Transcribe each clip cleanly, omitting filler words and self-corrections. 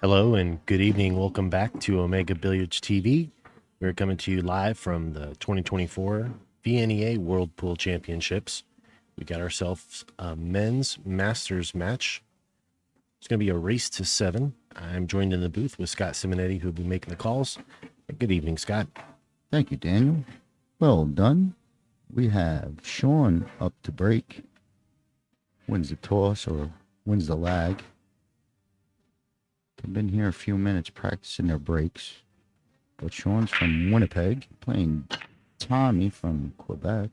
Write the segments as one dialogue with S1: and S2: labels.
S1: Hello and good evening. Welcome back to Omega Billiards TV. We're coming to you live from the 2024 VNEA World Pool Championships. We got ourselves a men's masters match. It's going to be a race to 7. I'm joined in the booth with Scott Simonetti, who'll be making the calls. Good evening, Scott.
S2: Thank you, Daniel. Well done. We have Sean up to break. Wins the toss or wins the lag. They've been here a few minutes practicing their breaks. But Sean's from Winnipeg, playing Tommy from Quebec.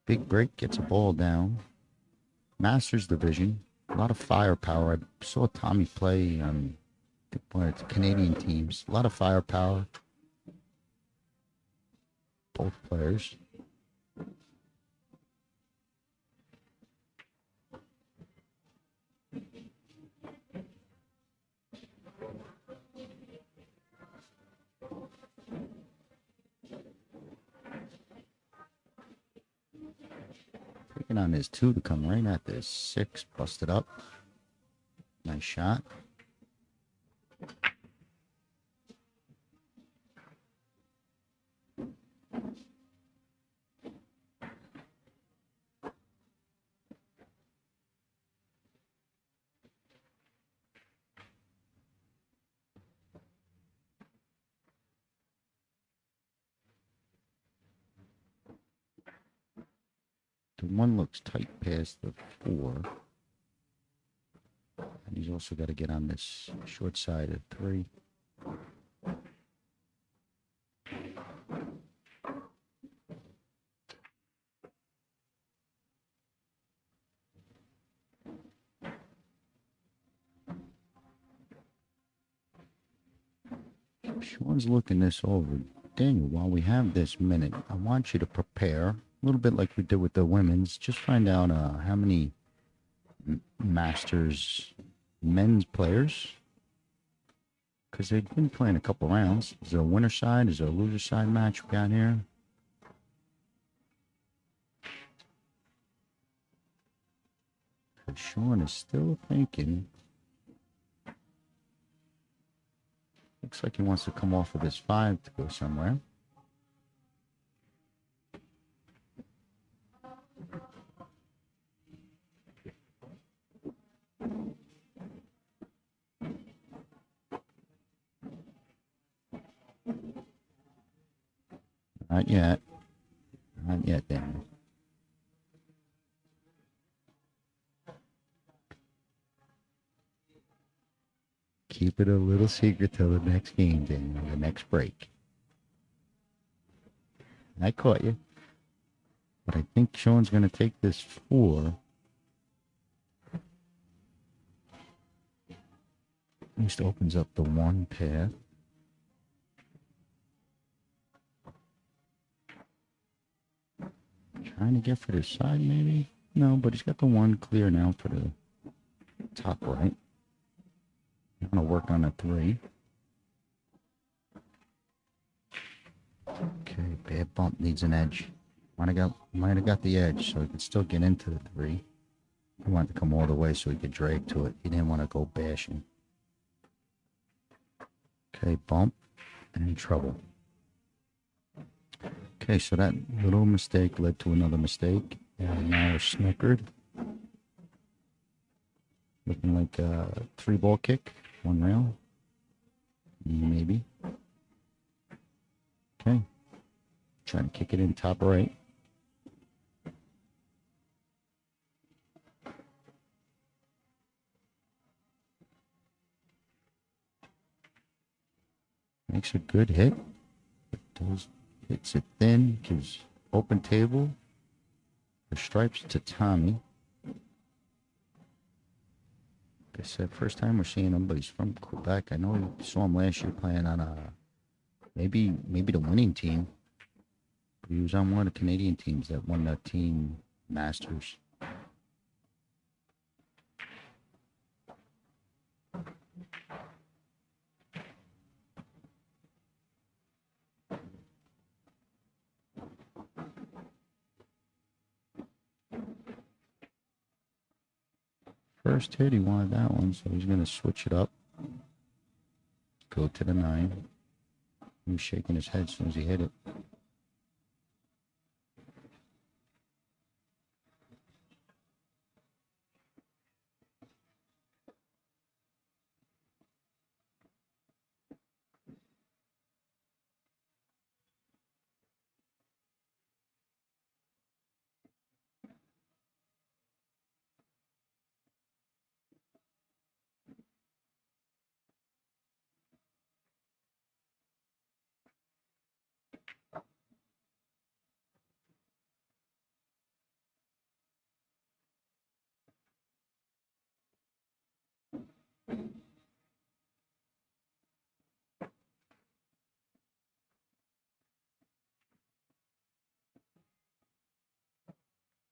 S2: Big break, gets a ball down. Masters division, a lot of firepower. I saw Tommy play on one of the Canadian teams. A lot of firepower. Both players. Taking on his 2 to come right at this 6, busted up. Nice shot. The 1 looks tight past the 4. And he's also got to get on this short side of 3. Sean's looking this over. Daniel, while we have this minute, I want you to prepare a little bit like we did with the women's. Just find out how many Masters men's players, because they've been playing a couple rounds. Is there a winner side? Is there a loser side match we got here? Sean is still thinking. Looks like he wants to come off of his 5 to go somewhere. Not yet. Not yet, Daniel. Keep it a little secret till the next game, Daniel, the next break. I caught you. But I think Sean's going to take this 4. At least opens up the 1 path. Trying to get for this side, maybe? No, but he's got the 1 clear now for the top right. I'm going to work on a 3. Okay, bad bump, needs an edge. Might have got the edge, so he could still get into the 3. He wanted to come all the way so he could drag to it. He didn't want to go bashing. Okay, bump and trouble. Okay, so that little mistake led to another mistake, and now we're snookered. Looking like a 3-ball kick, 1 rail, maybe. Okay, trying to kick it in top right. Makes a good hit. It does. Hits it thin, gives open table. The stripes to Tommy. Like I said, first time we're seeing him, but he's from Quebec. I know we saw him last year playing on maybe the winning team. But he was on one of the Canadian teams that won the team Masters. first hit, he wanted that one, so he's going to switch it up. Go to the 9. He was shaking his head as soon as he hit it.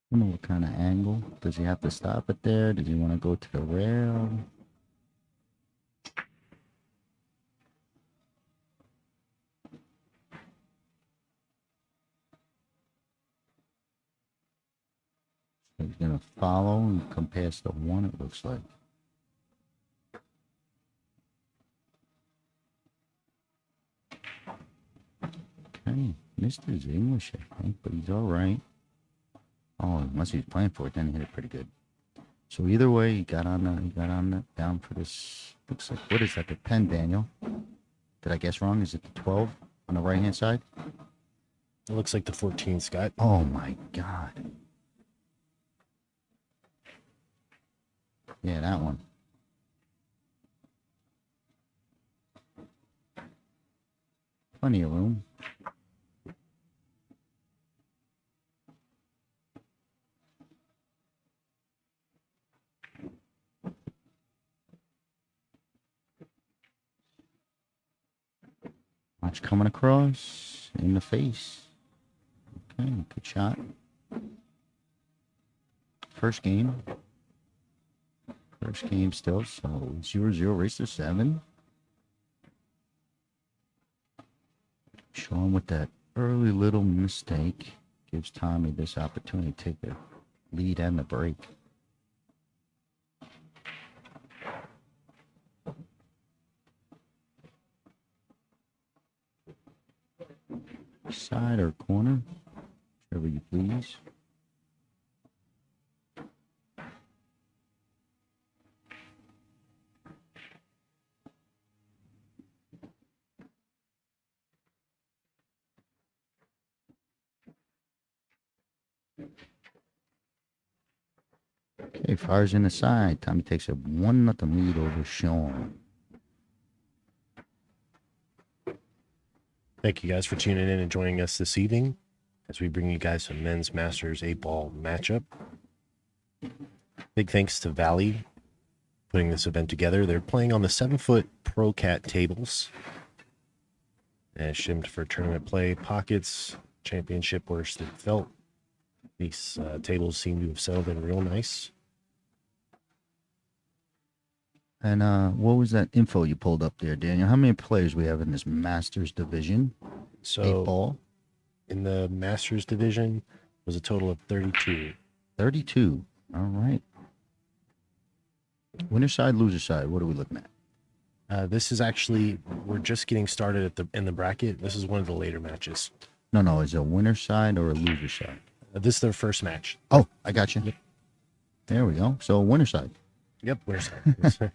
S2: I don't know what kind of angle. Does he have to stop it there? Does he want to go to the rail? So he's going to follow and come past the 1, it looks like. Okay, missed his English, I think, but he's all right. Oh, unless he's playing for it, then he hit it pretty good. So either way, he got on the down for this. Looks like, what is that? The 10, Daniel? Did I guess wrong? Is it the 12 on the right hand side?
S1: It looks like the 14, Scott.
S2: Oh my God. Yeah, that one. Plenty of room. Watch coming across in the face. Okay, good shot. First game. First game still, so 0-0 race to 7. Sean with that early little mistake gives Tommy this opportunity to take the lead and the break. Side or corner, whichever you please. Okay, fires in the side. Tommy takes a 1-0 lead over Sean.
S1: Thank you guys for tuning in and joining us this evening as we bring you guys some men's Masters 8-ball matchup. Big thanks to Valley putting this event together. They're playing on the 7-foot Pro Cat tables and shimmed for tournament play. Pockets, championship worsted felt. These tables seem to have settled in real nice.
S2: And what was that info you pulled up there, Daniel? How many players we have in this Masters division?
S1: So
S2: 8-ball?
S1: In the Masters division was a total of 32.
S2: 32. All right. Winner side, loser side. What are we looking at?
S1: This is actually, we're just getting started in the bracket. This is one of the later matches.
S2: No. Is it a winner side or a loser side?
S1: This is their first match.
S2: Oh, I got you.
S1: Yep.
S2: There we go. So winner side.
S1: Yep, winner side.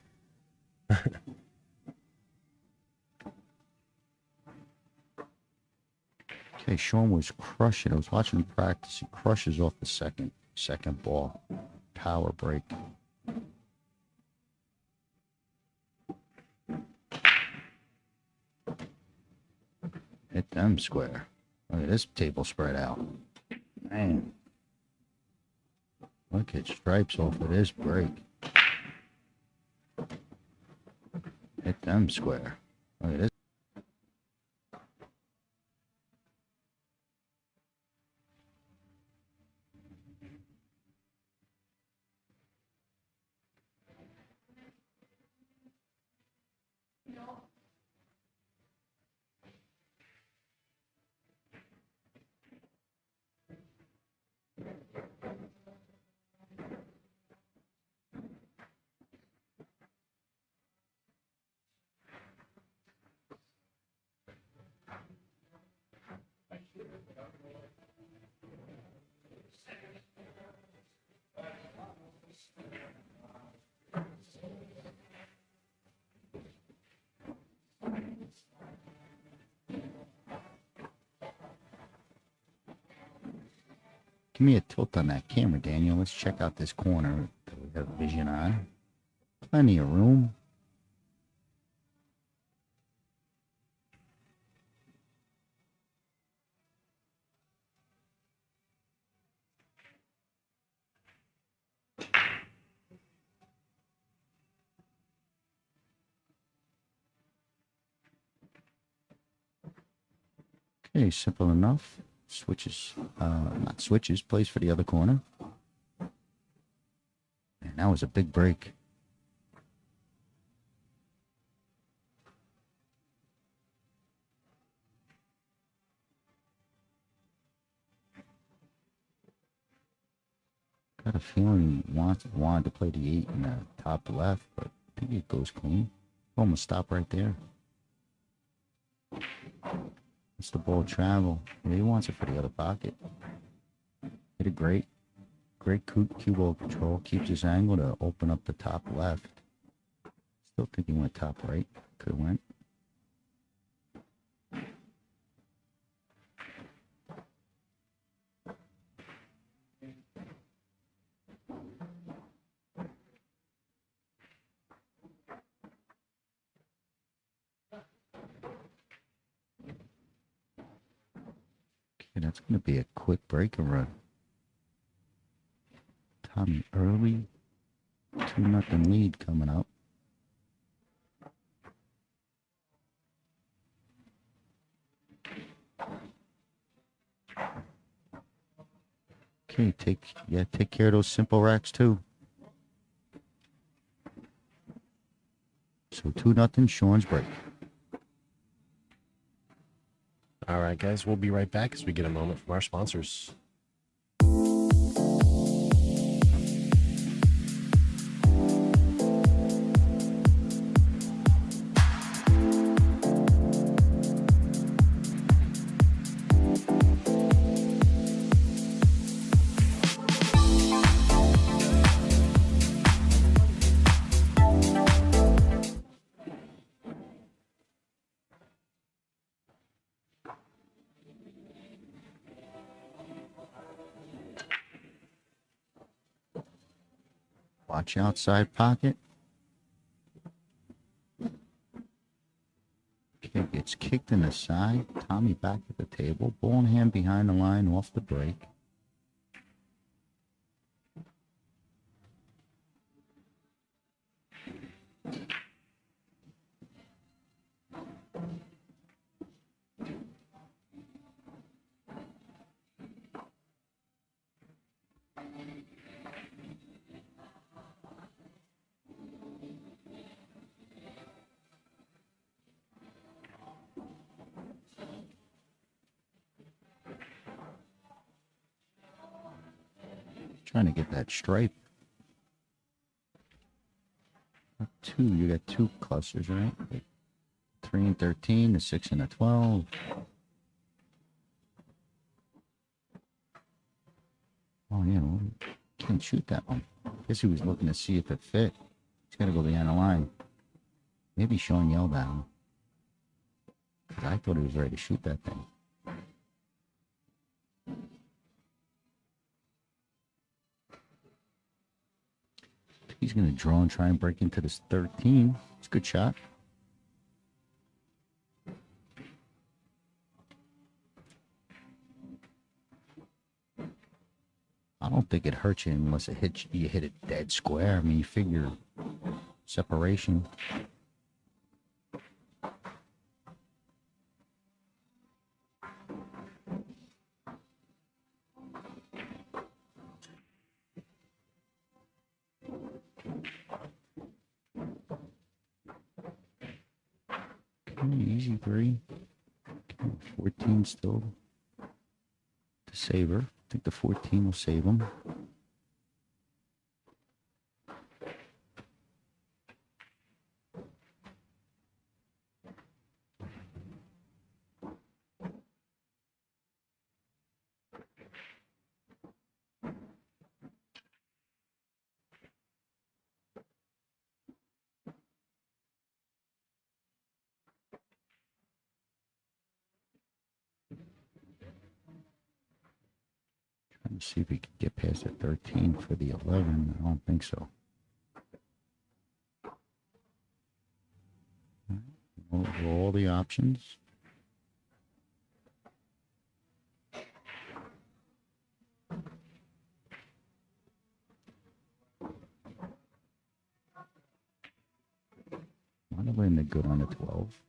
S2: Okay, Sean was crushing. I was watching him practice. He crushes off the second ball. Power break. Hit them square. Look at this table spread out. Man. Look at stripes off of this break. Hit them square. Look at this. Give me a tilt on that camera, Daniel. Let's check out this corner that we have vision on. Plenty of room. Okay, simple enough. Switches, not switches, plays for the other corner. And that was a big break. Got a feeling he wanted to play the 8 in the top left, but I think it goes clean. Almost stop right there. Let's the ball travel. Yeah, he wants it for the other pocket. Hit it great. Great cue ball control. Keeps his angle to open up the top left. Still think he went top right. Could have went. Okay, that's going to be a quick break and run. Tommy early. 2-0 lead coming up. Okay, take care of those simple racks too. So 2-0 Sean's break.
S1: All right, guys, we'll be right back as we get a moment from our sponsors.
S2: Watch outside pocket. Okay, gets kicked in the side. Tommy back at the table. Ball in hand behind the line off the break. Trying to get that stripe. You got two clusters, right? 3 and 13, the 6 and the 12. Oh, yeah, well, can't shoot that one. Guess he was looking to see if it fit. He's got to go behind the line. Maybe Sean yelled at him. Because I thought he was ready to shoot that thing. He's going to draw and try and break into this 13. It's a good shot. I don't think it hurts you unless you hit it dead square. I mean, you figure separation. Easy 3. 14 still to save her. I think the 14 will save him. Let's see if we can get past the 13 for the 11. I don't think so. Over all the options. Why do we in the good on the 12?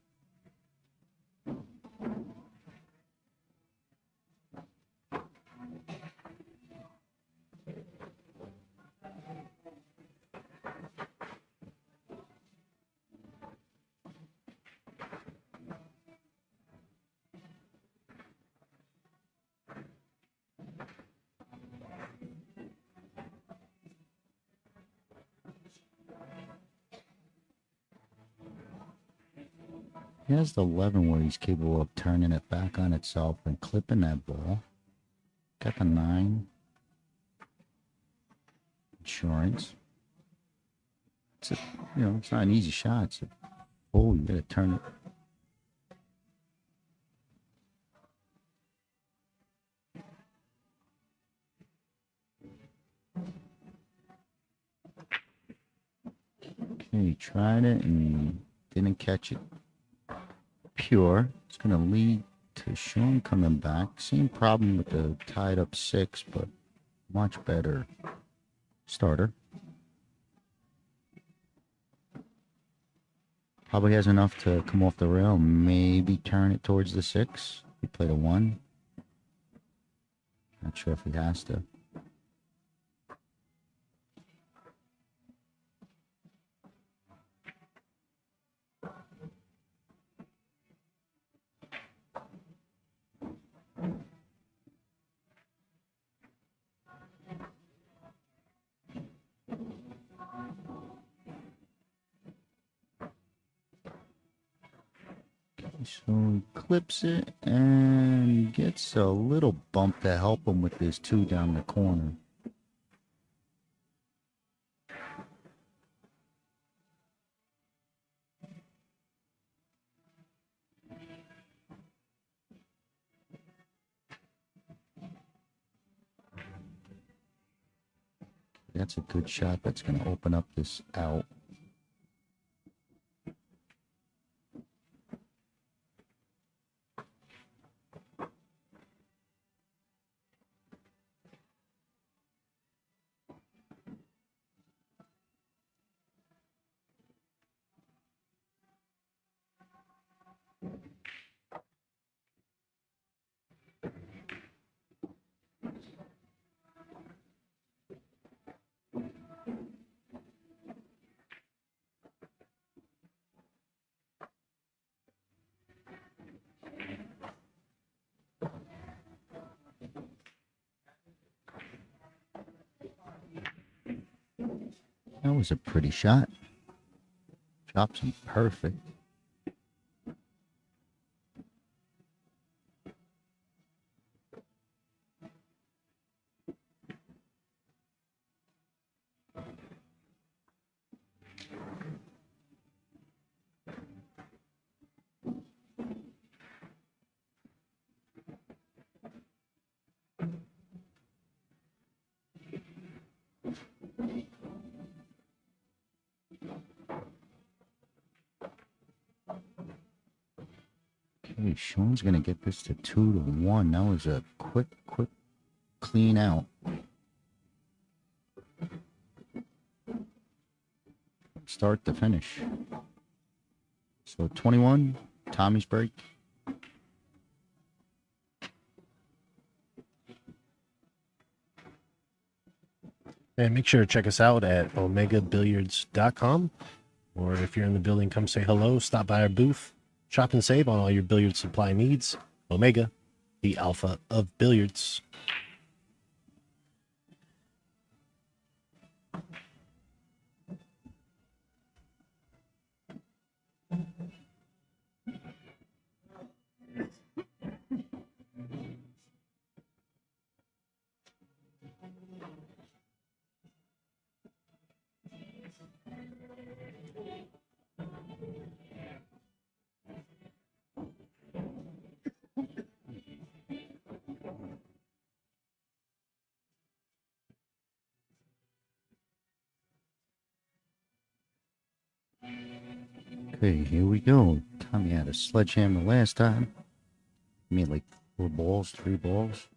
S2: He has the 11 where he's capable of turning it back on itself and clipping that ball. Got the 9. Insurance. It's a, it's not an easy shot. It's a, oh, you gotta turn it. Okay, he tried it and didn't catch it. Pure. It's going to lead to Sean coming back. Same problem with the tied up 6, but much better starter. Probably has enough to come off the rail. Maybe turn it towards the 6. He played a 1. Not sure if he has to. So he clips it and gets a little bump to help him with this 2 down the corner. That's a good shot. That's going to open up this out. That was a pretty shot. Drops him perfect. Okay, Sean's going to get this to 2-1. That was a quick clean out. Start to finish. So 21, Tommy's break.
S1: And make sure to check us out at omegabilliards.com. Or if you're in the building, come say hello, stop by our booth, shop and save on all your billiard supply needs. Omega, the alpha of billiards.
S2: Okay, here we go. Tommy had a sledgehammer last time. Made like 4 balls, 3 balls.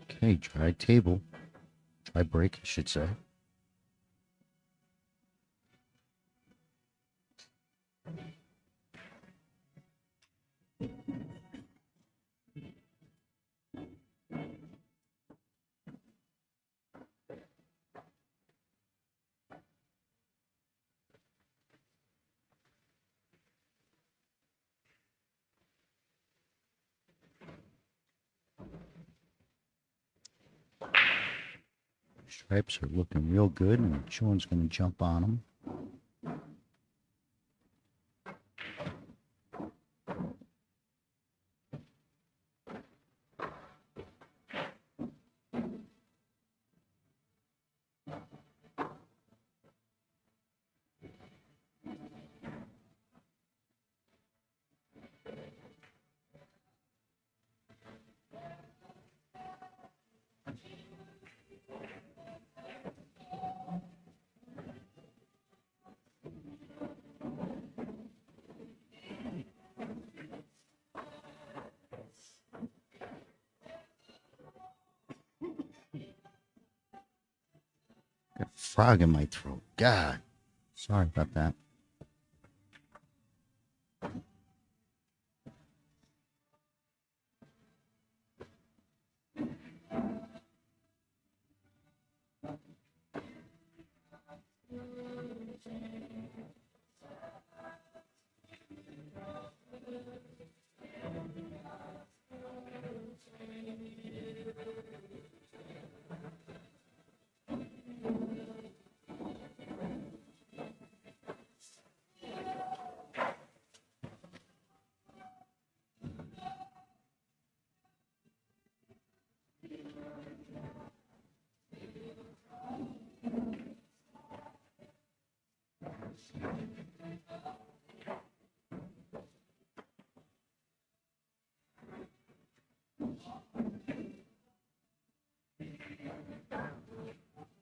S2: Okay, try table. Try break, I should say. Stripes are looking real good, and Sean's going to jump on them. Got a frog in my throat. God. Sorry about that.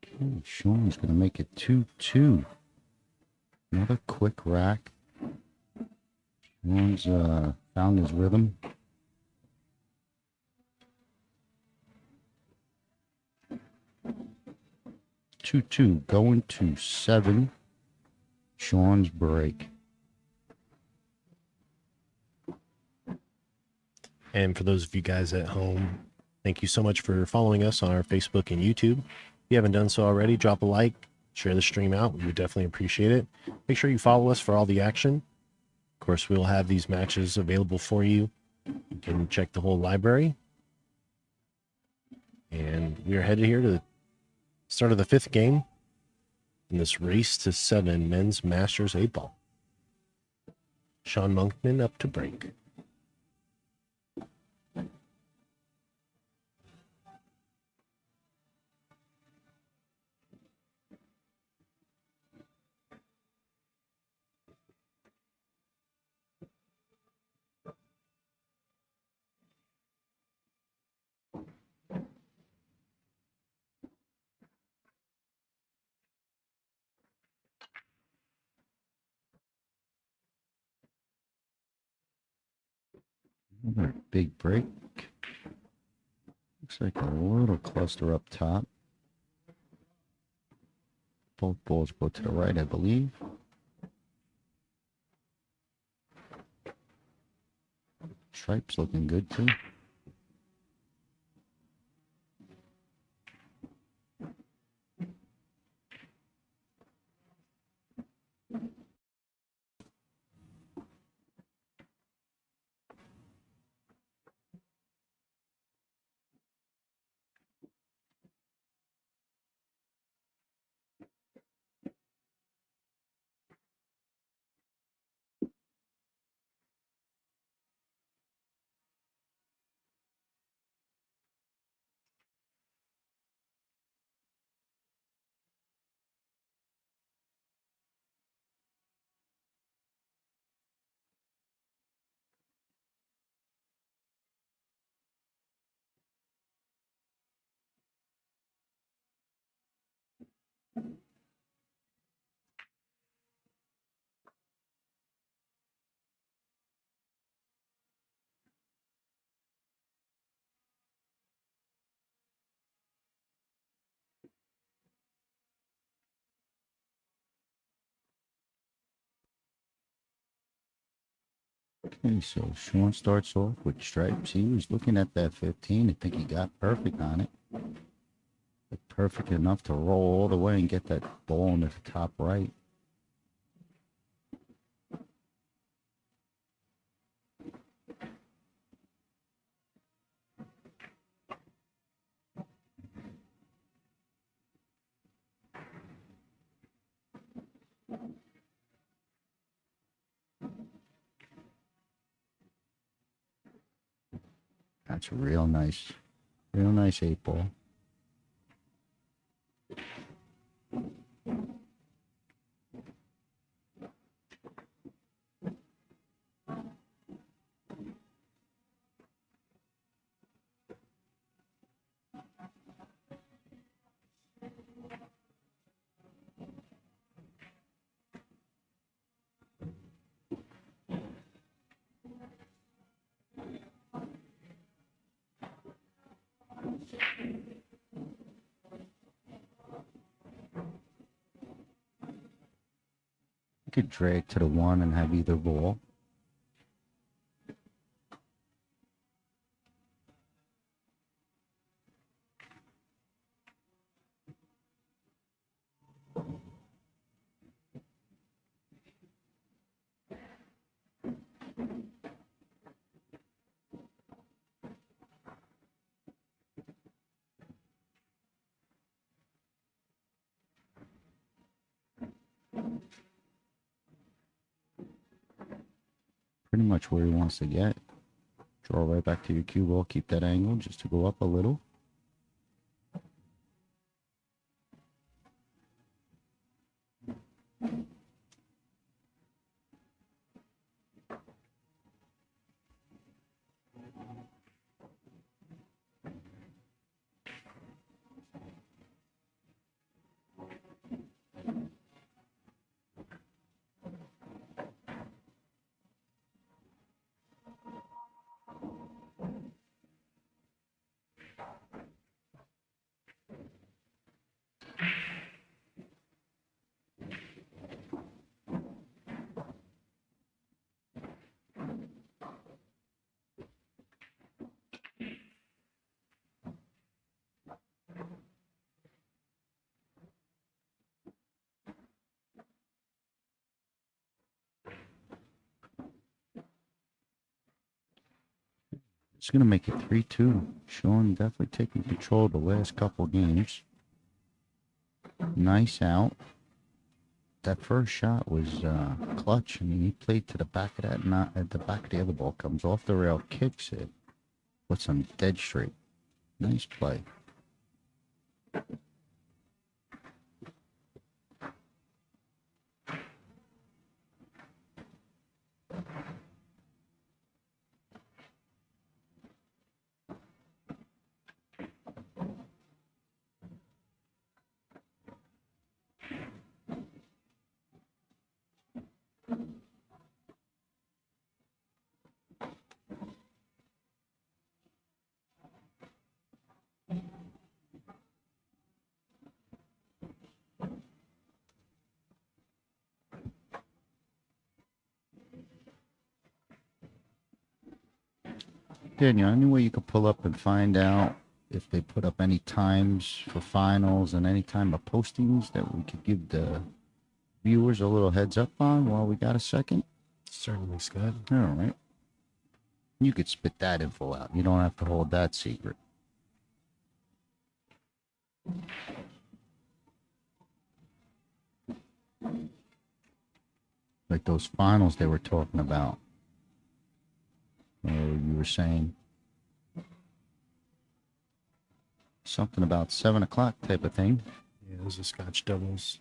S2: Okay, Sean's going to make it 2-2. Another quick rack. Sean's found his rhythm. Two, going to 7. Sean's break.
S1: And for those of you guys at home, thank you so much for following us on our Facebook and YouTube. If you haven't done so already, drop a like, share the stream out. We would definitely appreciate it. Make sure you follow us for all the action. Of course, we'll have these matches available for you. You can check the whole library. And we are headed here to the start of the 5th game in this race to 7 men's Masters 8-ball. Sean Monkman up to break.
S2: Another big break. Looks like a little cluster up top. Both balls go to the right, I believe. Stripes looking good too. Okay, so Sean starts off with stripes. He was looking at that 15. I think he got perfect on it. Like perfect enough to roll all the way and get that ball into the top right. That's real nice. Real nice 8-ball. You could drag to the 1 and have either ball. Pretty much where he wants to get. Draw right back to your cue ball. Keep that angle just to go up a little. It's going to make it 3-2. Sean definitely taking control of the last couple games. Nice out. That first shot was clutch. I mean, he played to the back of that, not at the back of the other ball. Comes off the rail, kicks it. Puts him dead straight. Nice play. Daniel, any way you could pull up and find out if they put up any times for finals and any time of postings that we could give the viewers a little heads up on while we got a second?
S1: Certainly, Scott.
S2: All right. You could spit that info out. You don't have to hold that secret. Like those finals they were talking about. Or you were saying something about 7 o'clock type of thing.
S1: Yeah, it was a Scotch doubles.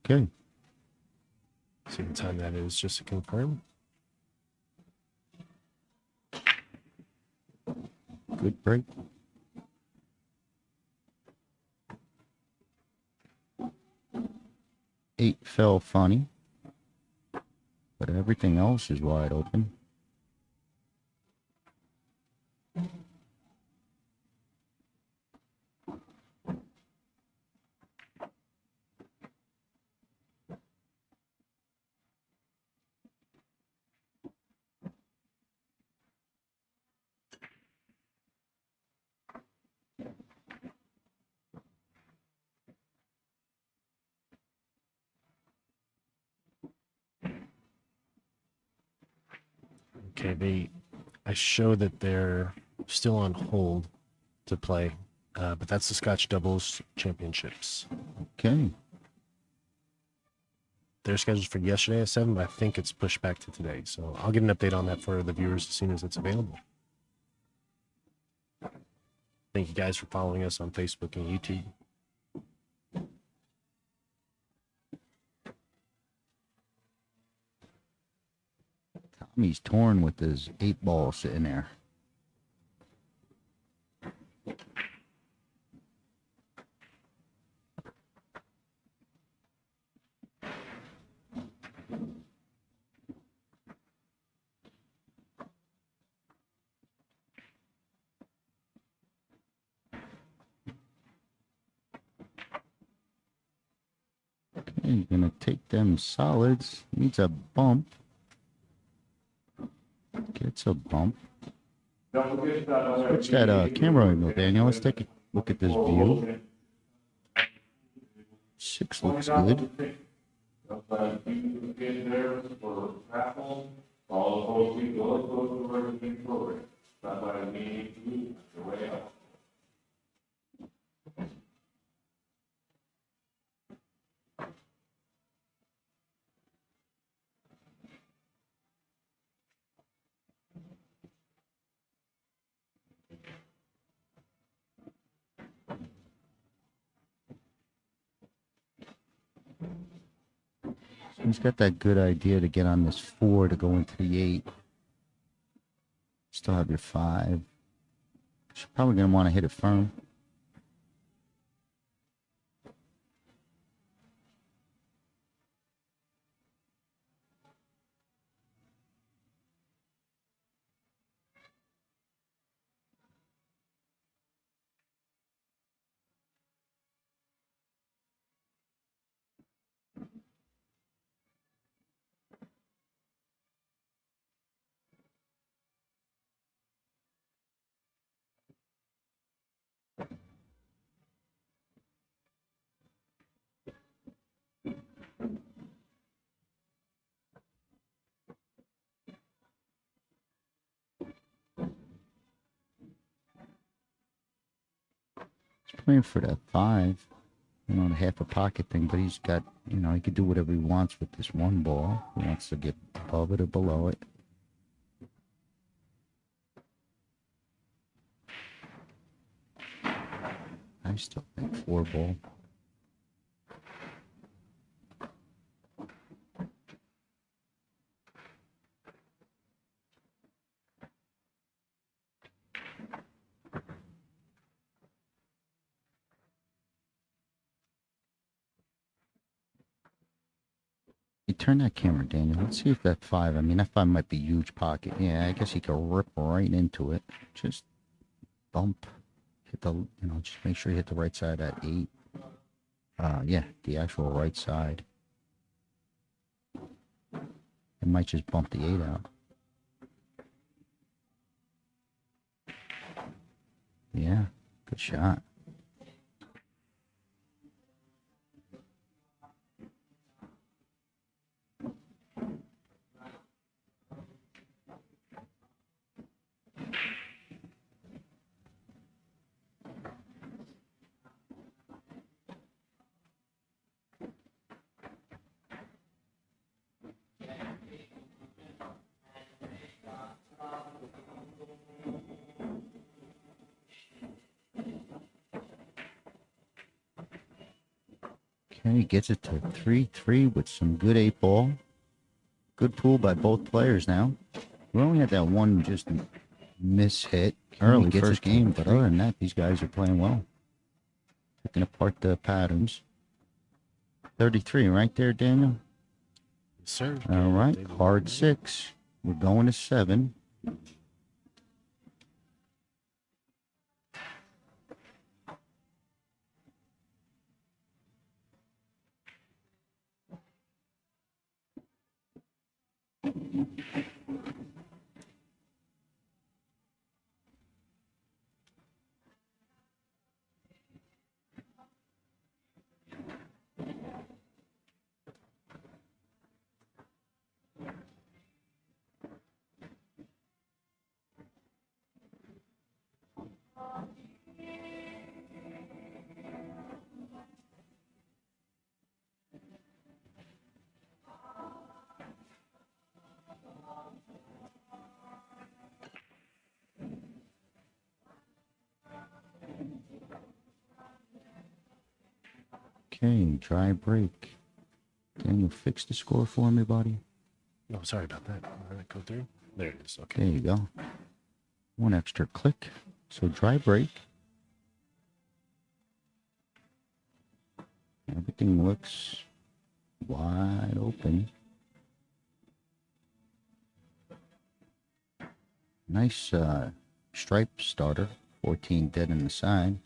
S2: Okay.
S1: See what time that is, just to confirm.
S2: Good break. 8 fell funny, but everything else is wide open.
S1: Okay, I show that they're still on hold to play, but that's the Scotch Doubles Championships.
S2: Okay.
S1: They're scheduled for yesterday at 7, but I think it's pushed back to today. So I'll get an update on that for the viewers as soon as it's available. Thank you guys for following us on Facebook and YouTube.
S2: Tommy's torn with his 8-ball sitting there. Okay, he's gonna take them solids. Needs a bump. Gets a bump. Switch that camera angle, Daniel. Let's take a look at this view. 6 looks good. He's got that good idea to get on this 4 to go into the 8. Still have your 5. You're probably going to want to hit it firm. He's playing for that 5. You know, the half a pocket thing, but he's got, you know, he can do whatever he wants with this 1 ball. He wants to get above it or below it. I still think 4 ball. You turn that camera, Daniel. Let's see if that 5, I mean, that 5 might be huge pocket. Yeah, I guess he could rip right into it. Just bump. Hit the, you know, just make sure you hit the right side at 8. Yeah, the actual right side. It might just bump the 8 out. Yeah, good shot. Okay, he gets it to 3-3 with some good 8-ball. Good pool by both players now. We only had that one just miss hit early first game, but other than that, these guys are playing well. Picking apart the patterns. 33 right there, Daniel.
S1: Yes, sir.
S2: All right, hard 6. We're going to 7. Okay, dry break. Daniel, fix the score for me, buddy.
S1: Oh, sorry about that. Did that go through? There it is. Okay.
S2: There you go. One extra click. So dry break. Everything looks wide open. Nice stripe starter. 14 dead in the side.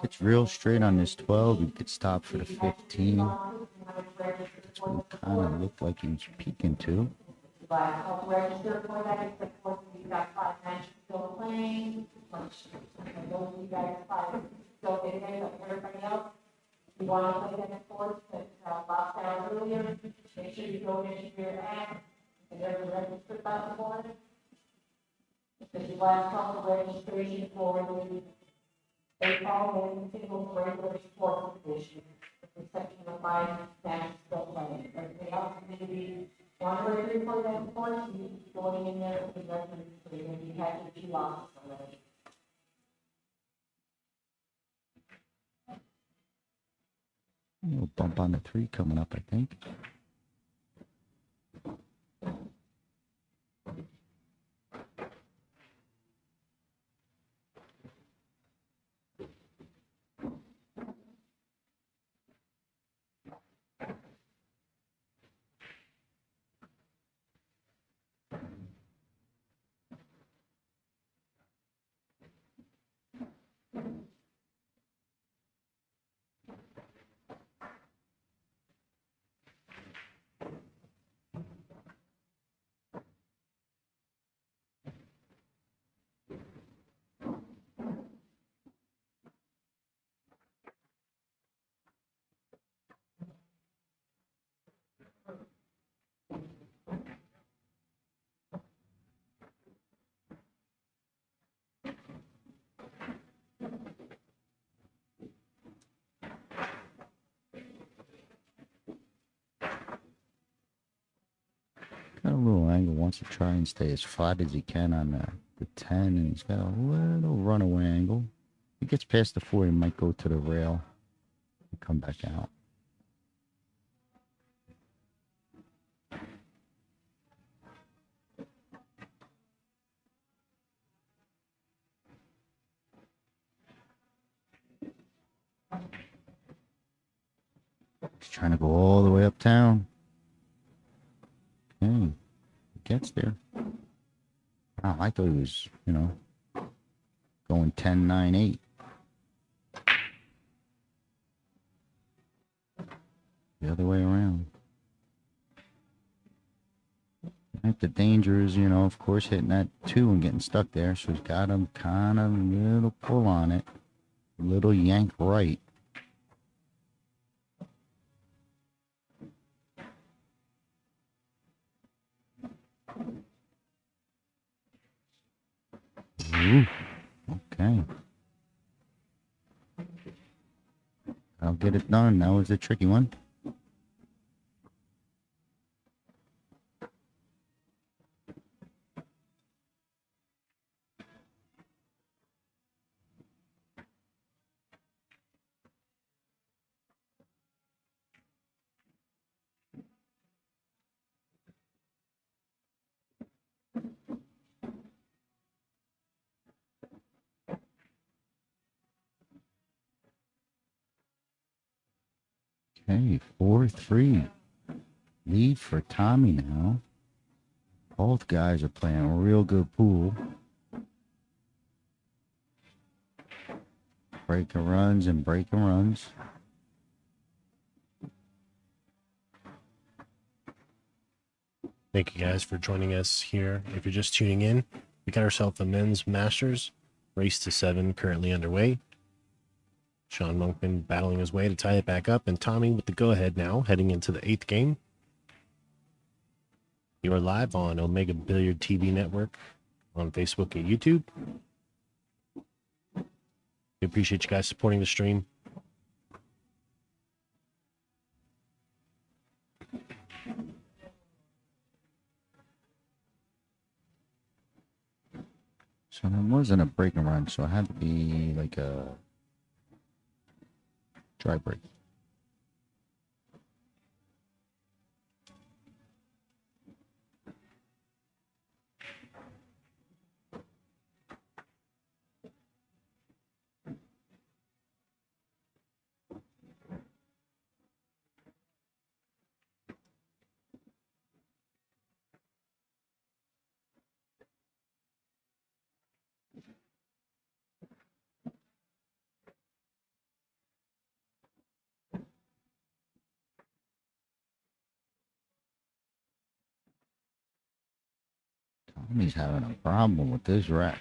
S2: Gets real straight on this 12. He could stop for the 15. That's what it kind of looked like he was peeking to.
S3: Register for that, it's of course, we've got 5 matches still playing. Those of you guys 5 still getting in, but everybody else, you want to play that sports that lost out earlier, make sure you go into your app, and there's a register button for it. This is last call for registration for the baseball and single regular sports edition. The section of 5 matches still playing. Everything else is going to be one record for that sport, you going in there with the record, so you're going to be happy that you lost already.
S2: A little bump on the 3 coming up, I think. Got a little angle, wants to try and stay as flat as he can on the 10, and he's got a little runaway angle. If he gets past the 4, he might go to the rail and come back out. He's trying to go all the way uptown. Okay, he gets there. Wow, I thought he was, going 10, 9, 8. The other way around. Right, the danger is, you know, of course, hitting that 2 and getting stuck there. So he's got him kind of a little pull on it. A little yank right. Ooh, okay. I'll get it done. That was a tricky one. Okay, 4-3. Lead for Tommy now. Both guys are playing a real good pool. Breaking runs and breaking runs.
S1: Thank you guys for joining us here. If you're just tuning in, we got ourselves a men's Masters race to 7 currently underway. Sean Monkman battling his way to tie it back up, and Tommy with the go-ahead now, heading into the 8th game. You are live on Omega Billiard TV network on Facebook and YouTube. We appreciate you guys supporting the stream.
S2: So that wasn't a break and run, so it had to be like a dry break. Tommy's having a problem with this rack.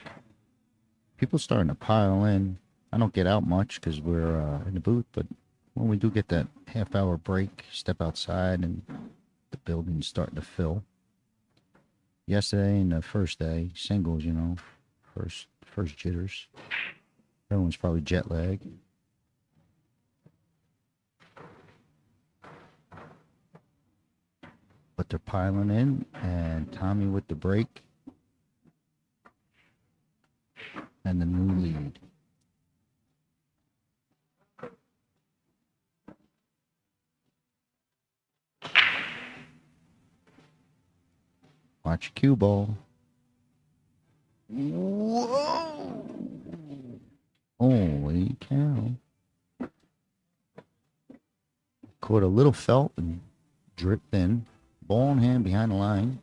S2: People starting to pile in. I don't get out much because we're in the booth, but when we do get that half-hour break, step outside and the building's starting to fill. Yesterday and the first day, singles, you know, first jitters. Everyone's probably jet lag. But they're piling in, and Tommy with the break. And the new lead. Watch cue ball. Whoa! Holy cow. Caught a little felt and dripped in. Ball in hand behind the line.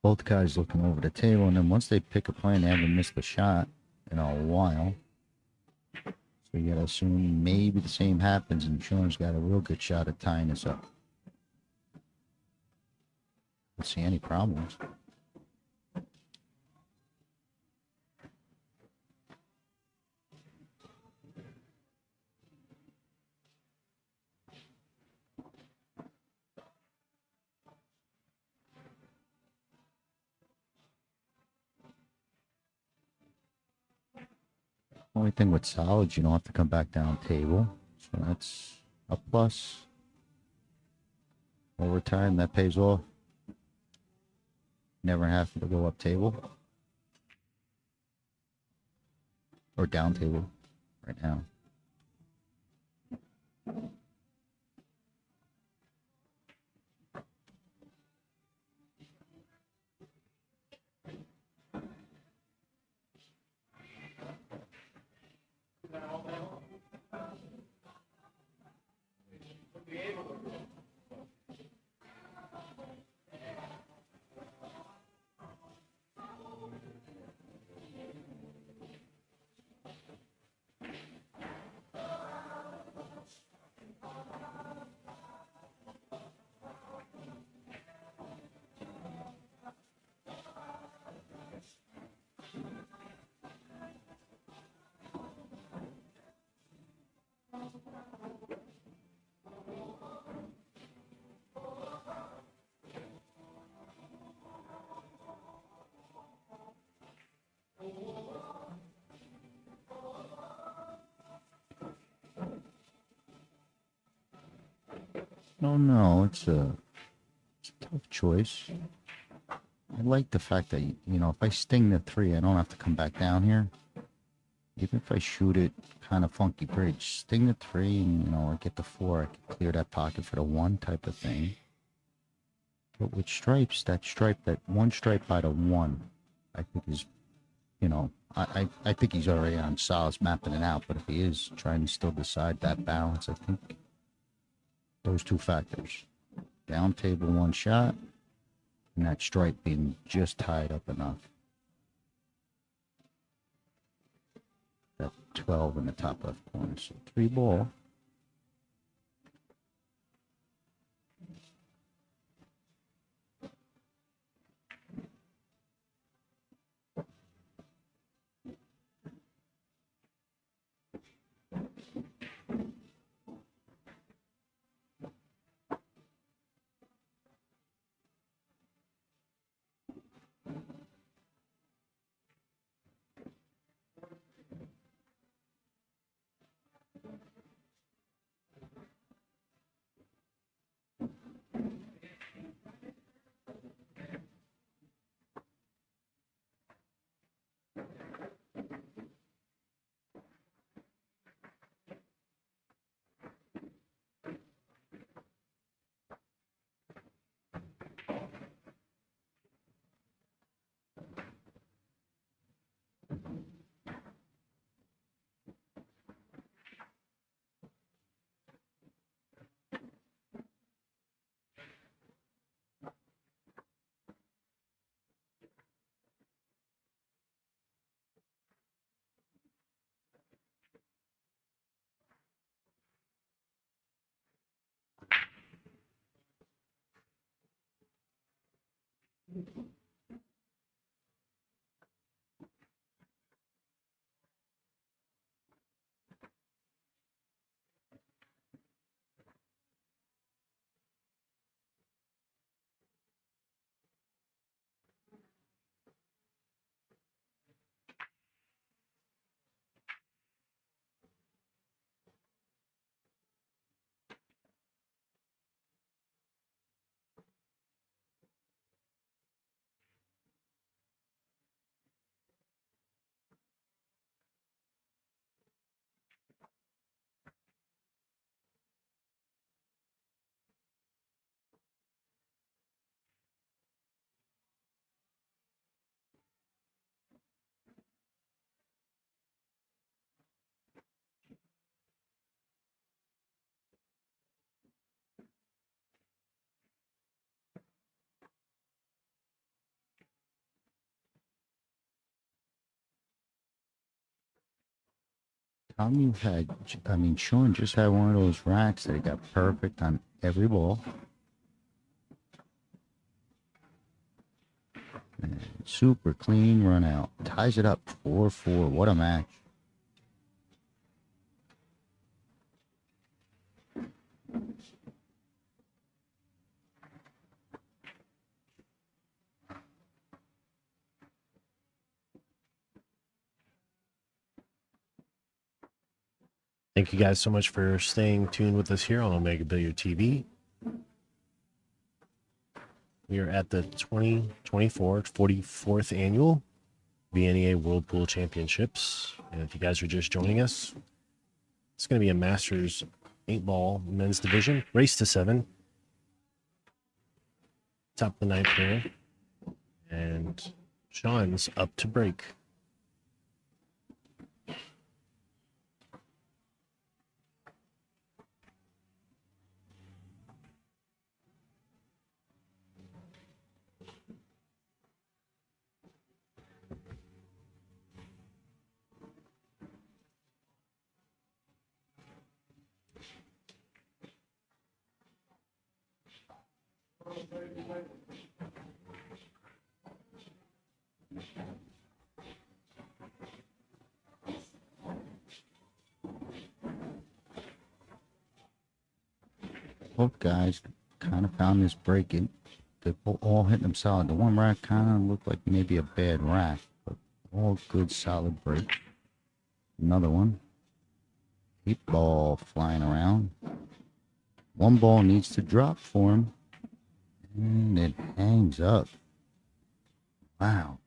S2: Both guys looking over the table, and then once they pick a plan, they haven't missed a shot in a while. So you gotta assume maybe the same happens, and Sean's got a real good shot at tying this up. Don't see any problems. Only thing with solids, you don't have to come back down table. So that's a plus. Over time, that pays off. Never have to go up table. Or down table right now. don't know. It's a tough choice. I like the fact that, you know, if I sting the 3, I don't have to come back down here. Even if I shoot it kind of funky bridge, sting the 3 and, you know, I get the 4, I can clear that pocket for the 1 type of thing. But with stripes, that 1 stripe by the 1, I think is, you know, I think he's already on solids mapping it out, but if he is trying to still decide that balance, I think those 2 factors, down table 1 shot, and that stripe being just tied up enough. That 12 in the top left corner, so 3 ball. Sean just had one of those racks that he got perfect on every ball. And super clean run out. Ties it up 4-4. What a match.
S1: Thank you guys so much for staying tuned with us here on Omega Billiard TV. We are at the 2024 44th annual VNEA World Pool Championships. And if you guys are just joining us, it's going to be a Masters 8-ball men's division, race to 7. Top of the 9th here. And Sean's up to break.
S2: Both guys kind of found this breaking. They're all hitting them solid. The one rack kind of looked like maybe a bad rack, but all good solid break. Another one. 8 ball flying around. One ball needs to drop for him. And it hangs up. Wow.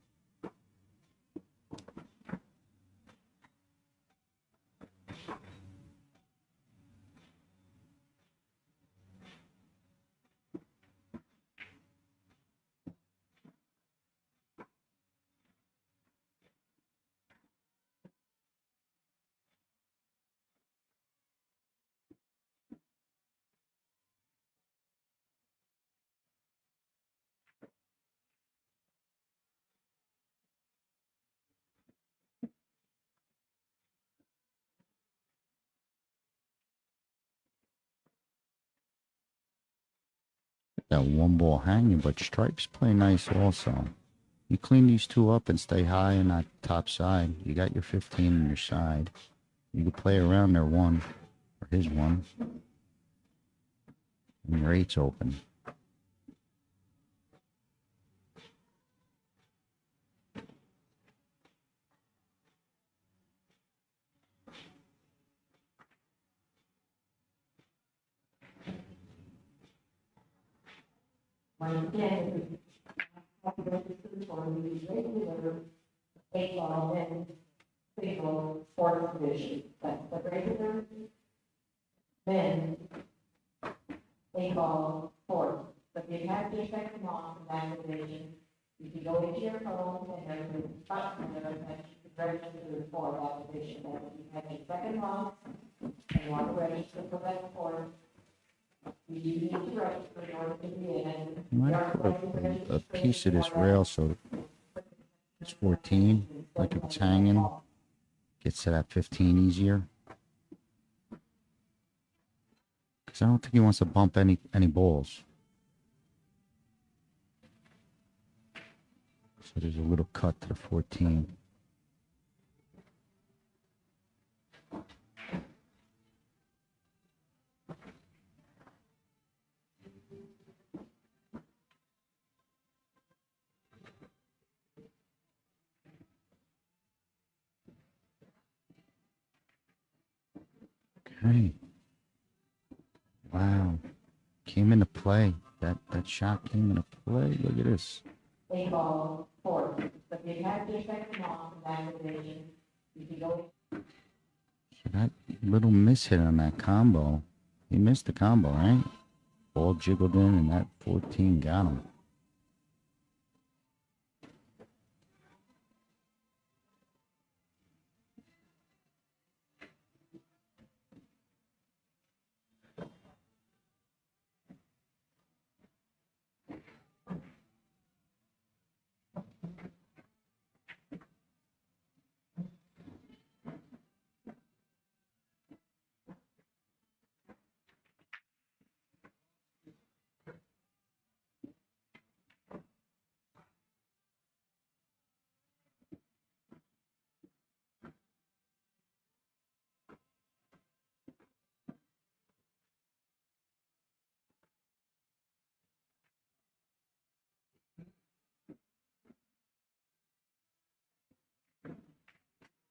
S2: That one ball hanging, but stripes play nice also. You clean these two up and stay high in that top side. You got your 15 on your side. You can play around their one, or his one. And your 8's open.
S3: Once again, for the regular 8-ball and single sports division. That's the regular men 8-ball sports. But if you have to check them off in that division, you can go into your phone and there's a button there that you can register for that division. And if you have a second one and you want to register for that sport, you need to register in order to be in.
S2: Might put a piece of this rail so it's 14, like if it's hanging, gets to that 15 easier. Because I don't think he wants to bump any balls. So there's a little cut to the 14. Okay. Wow. Came into play. That shot came into play. Look at this.
S3: 8-ball sports. But if you have to check them off in that division, you can go.
S2: So that little miss hit on that combo. He missed the combo, right? Ball jiggled in and that 14 got him.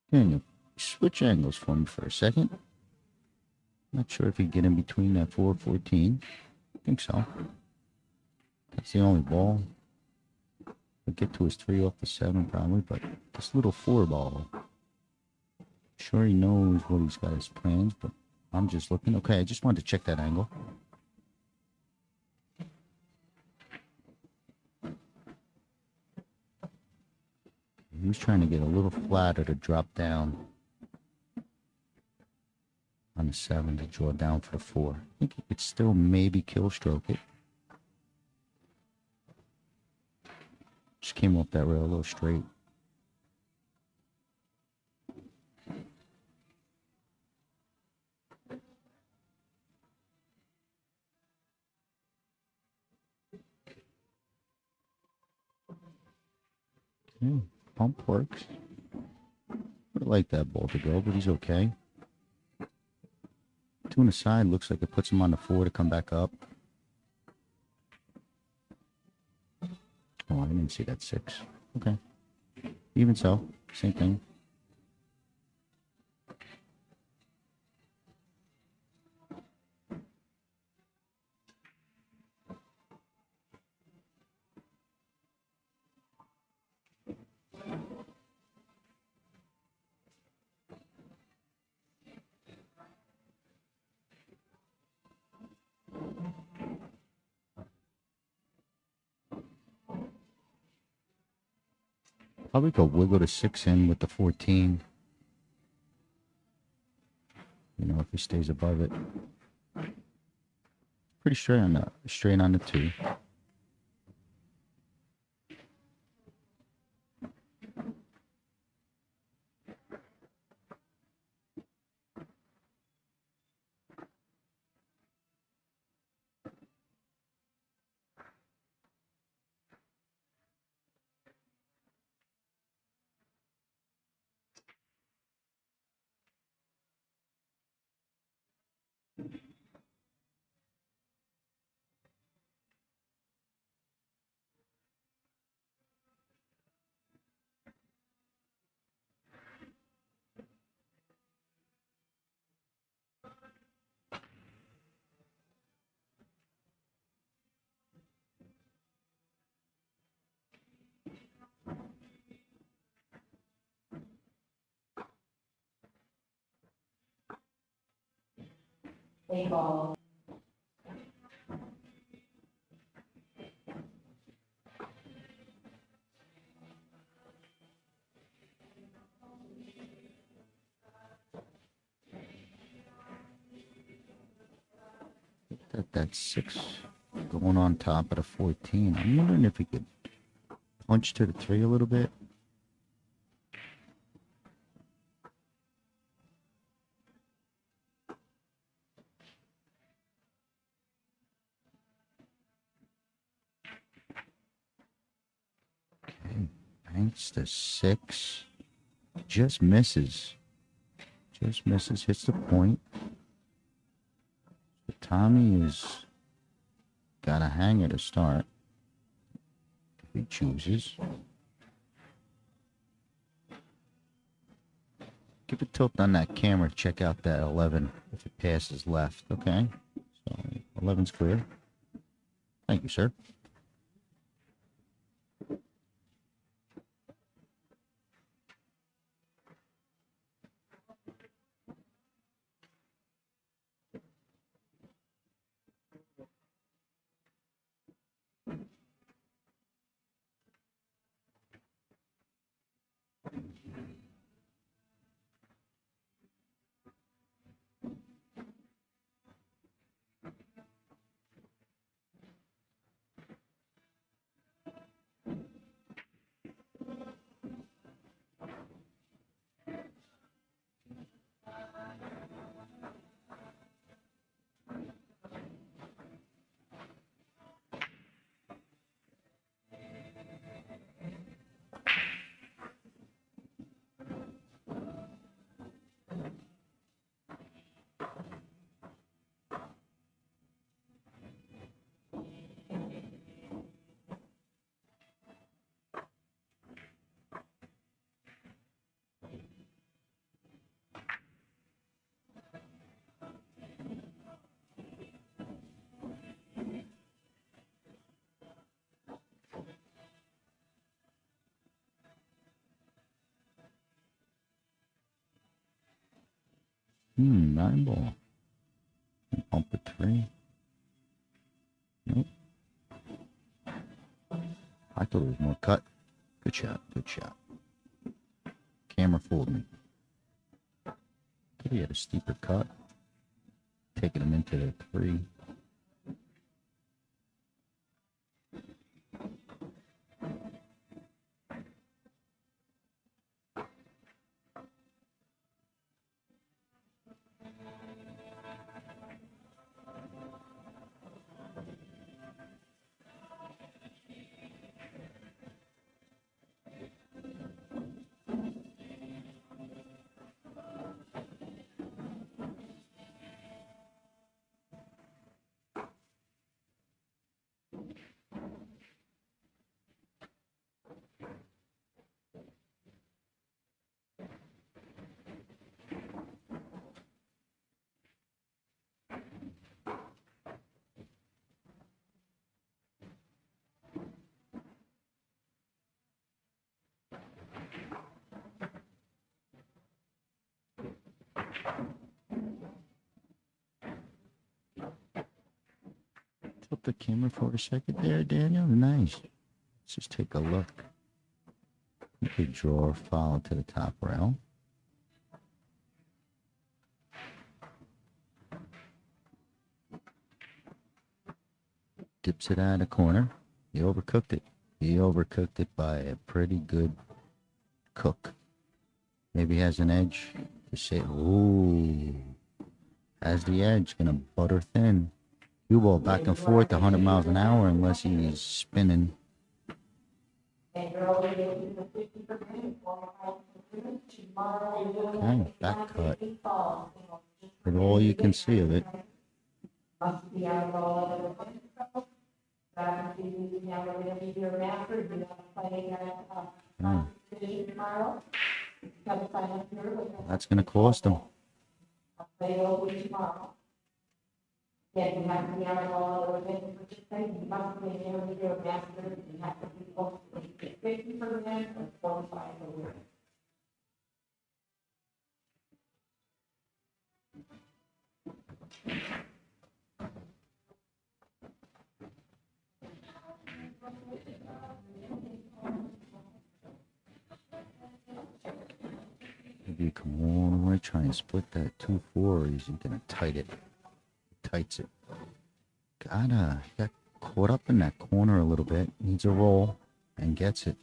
S2: Daniel, switch angles for me for a second. Not sure if he'd get in between that 4-14. I think so. That's the only ball. He'll get to his 3 off the 7 probably, but this little 4 ball. Sure he knows what he's got his plans, but I'm just looking. Okay, I just wanted to check that angle. He was trying to get a little flatter to drop down on the 7 to draw down for the 4. I think he could still maybe kill stroke it. Just came off that rail a little straight. Yeah, pump works. I'd like that ball to go, but he's okay. 2 on the side looks like it puts him on the 4 to come back up. Oh, I didn't see that 6. Okay. Even so, same thing. Probably go wiggle the 6 in with the 14. You know, if he stays above it. Pretty straight on the 2.
S3: A ball.
S2: That 6 going on top of the 14. I'm wondering if he could punch to the 3 a little bit. Okay, banks the 6. Just misses. Just misses, hits the point. So Tommy is got a hanger to start. If he chooses. Give a tilt on that camera. Check out that 11 if it passes left. Okay. So 11's clear. Thank you, sir. Nine ball. Bump a 3. Nope. I thought it was more cut. Good shot. Good shot. Camera fooled me. Thought he had a steeper cut. Taking him into the 3. Tilt the camera for a second there, Daniel. Nice. Let's just take a look. You could draw or follow to the top rail. Dips it out of the corner. He overcooked it. He overcooked it by a pretty good cook. Maybe he has an edge to say, ooh, has the edge, gonna butter thin. Cue ball back and forth 100 miles an hour unless he's spinning. Okay, back cut. With all you can see of it. Oh. That's going to cost him. Yeah, you have to be on all the way for participating. You must be able to do a master. You have to be close to 50% or 45 a year. If you come all the way, try and split that 2-4, or is he gonna tights it. Got caught up in that corner a little bit. Needs a roll and gets it.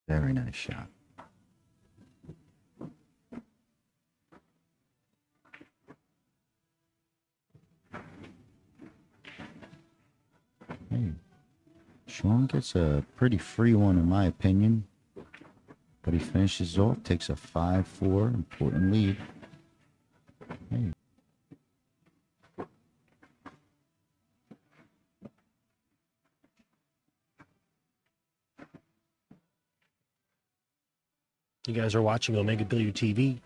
S2: Very nice shot. Hey, Sean gets a pretty free one in my opinion, but he finishes off, takes a 5-4 important lead. Hey.
S1: You guys are watching Omega Billiard TV.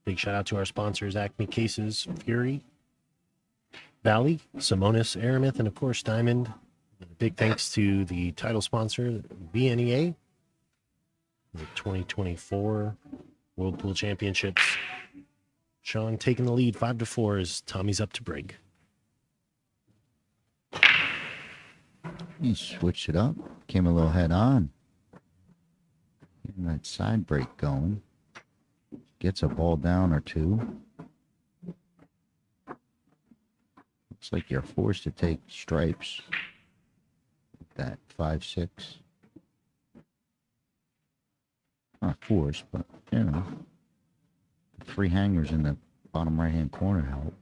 S1: Big shout out to our sponsors, Acme Cases, Fury, Valley, Simonis, Aramith, and of course Diamond. Big thanks to the title sponsor, VNEA, the 2024 World Pool Championships. Sean taking the lead 5-4 as Tommy's up to break.
S2: He switched it up, came a little head on. Getting that side break going. Gets a ball down or two. Looks like you're forced to take stripes. That 5-6. Not forced, but you know. The free hangers in the bottom right hand corner help.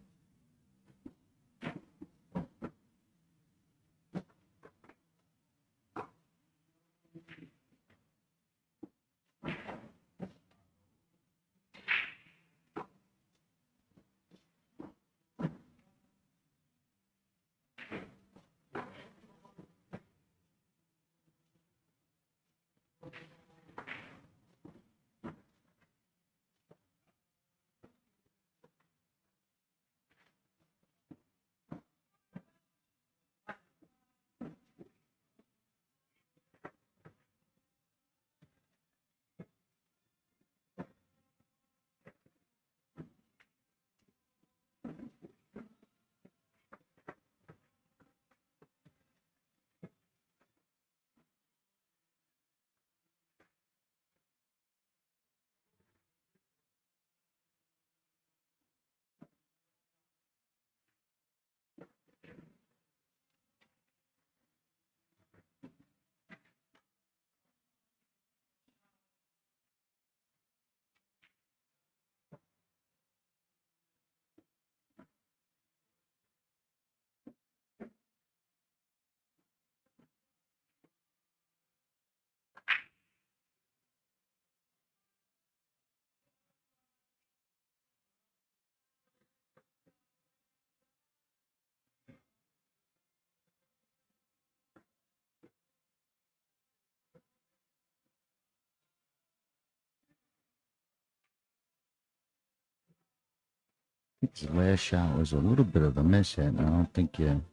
S2: His last shot was a little bit of a miss hit. I don't think you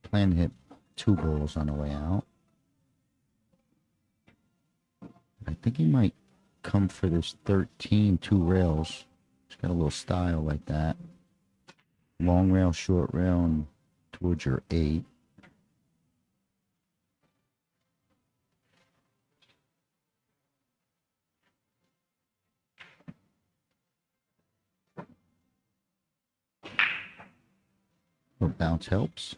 S2: plan to hit 2 balls on the way out. I think he might come for this 13, 2 rails. He's got a little style like that. Long rail, short rail, and towards your 8. Or bounce helps.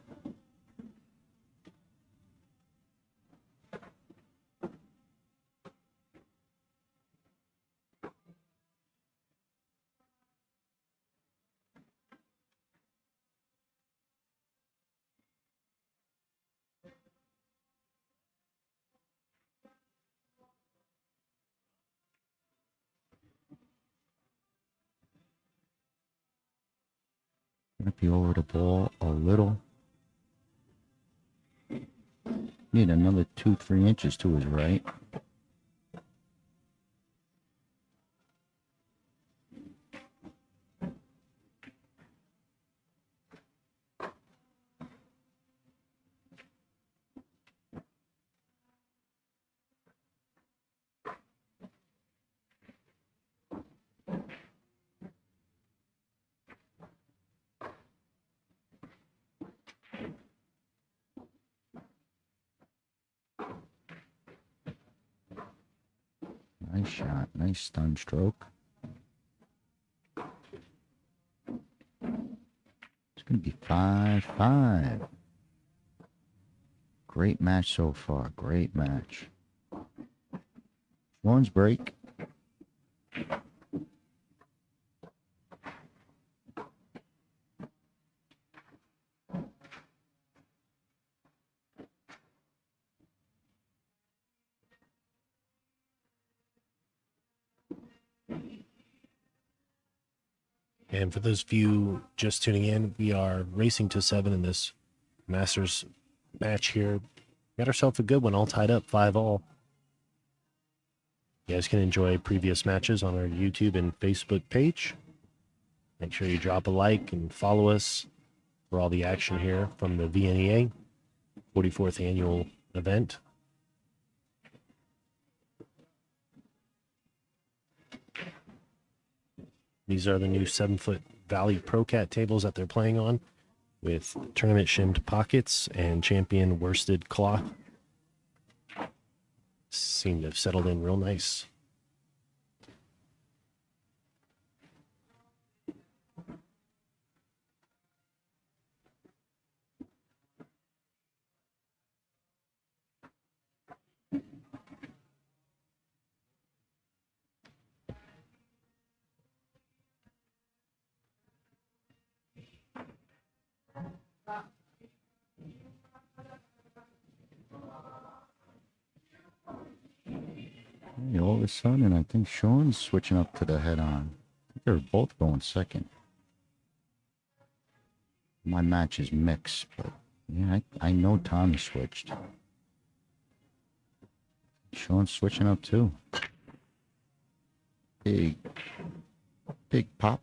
S2: Might be over the ball a little. Need another 2-3 inches to his right. Nice shot. Nice stun stroke. It's going to be 5-5. Great match so far. Great match. One's break.
S1: And for those of you just tuning in, we are racing to 7 in this Masters match here. Got ourselves a good one, all tied up, 5-all. You guys can enjoy previous matches on our YouTube and Facebook page. Make sure you drop a like and follow us for all the action here from the VNEA 44th annual event. These are the new 7-foot Valley Pro Cat tables that they're playing on with tournament shimmed pockets and champion worsted cloth. Seem to have settled in real nice.
S2: Hey, all of a sudden, I think Sean's switching up to the head-on. They're both going second. My match is mixed, but yeah, I know Tommy switched. Sean's switching up too. Big pop.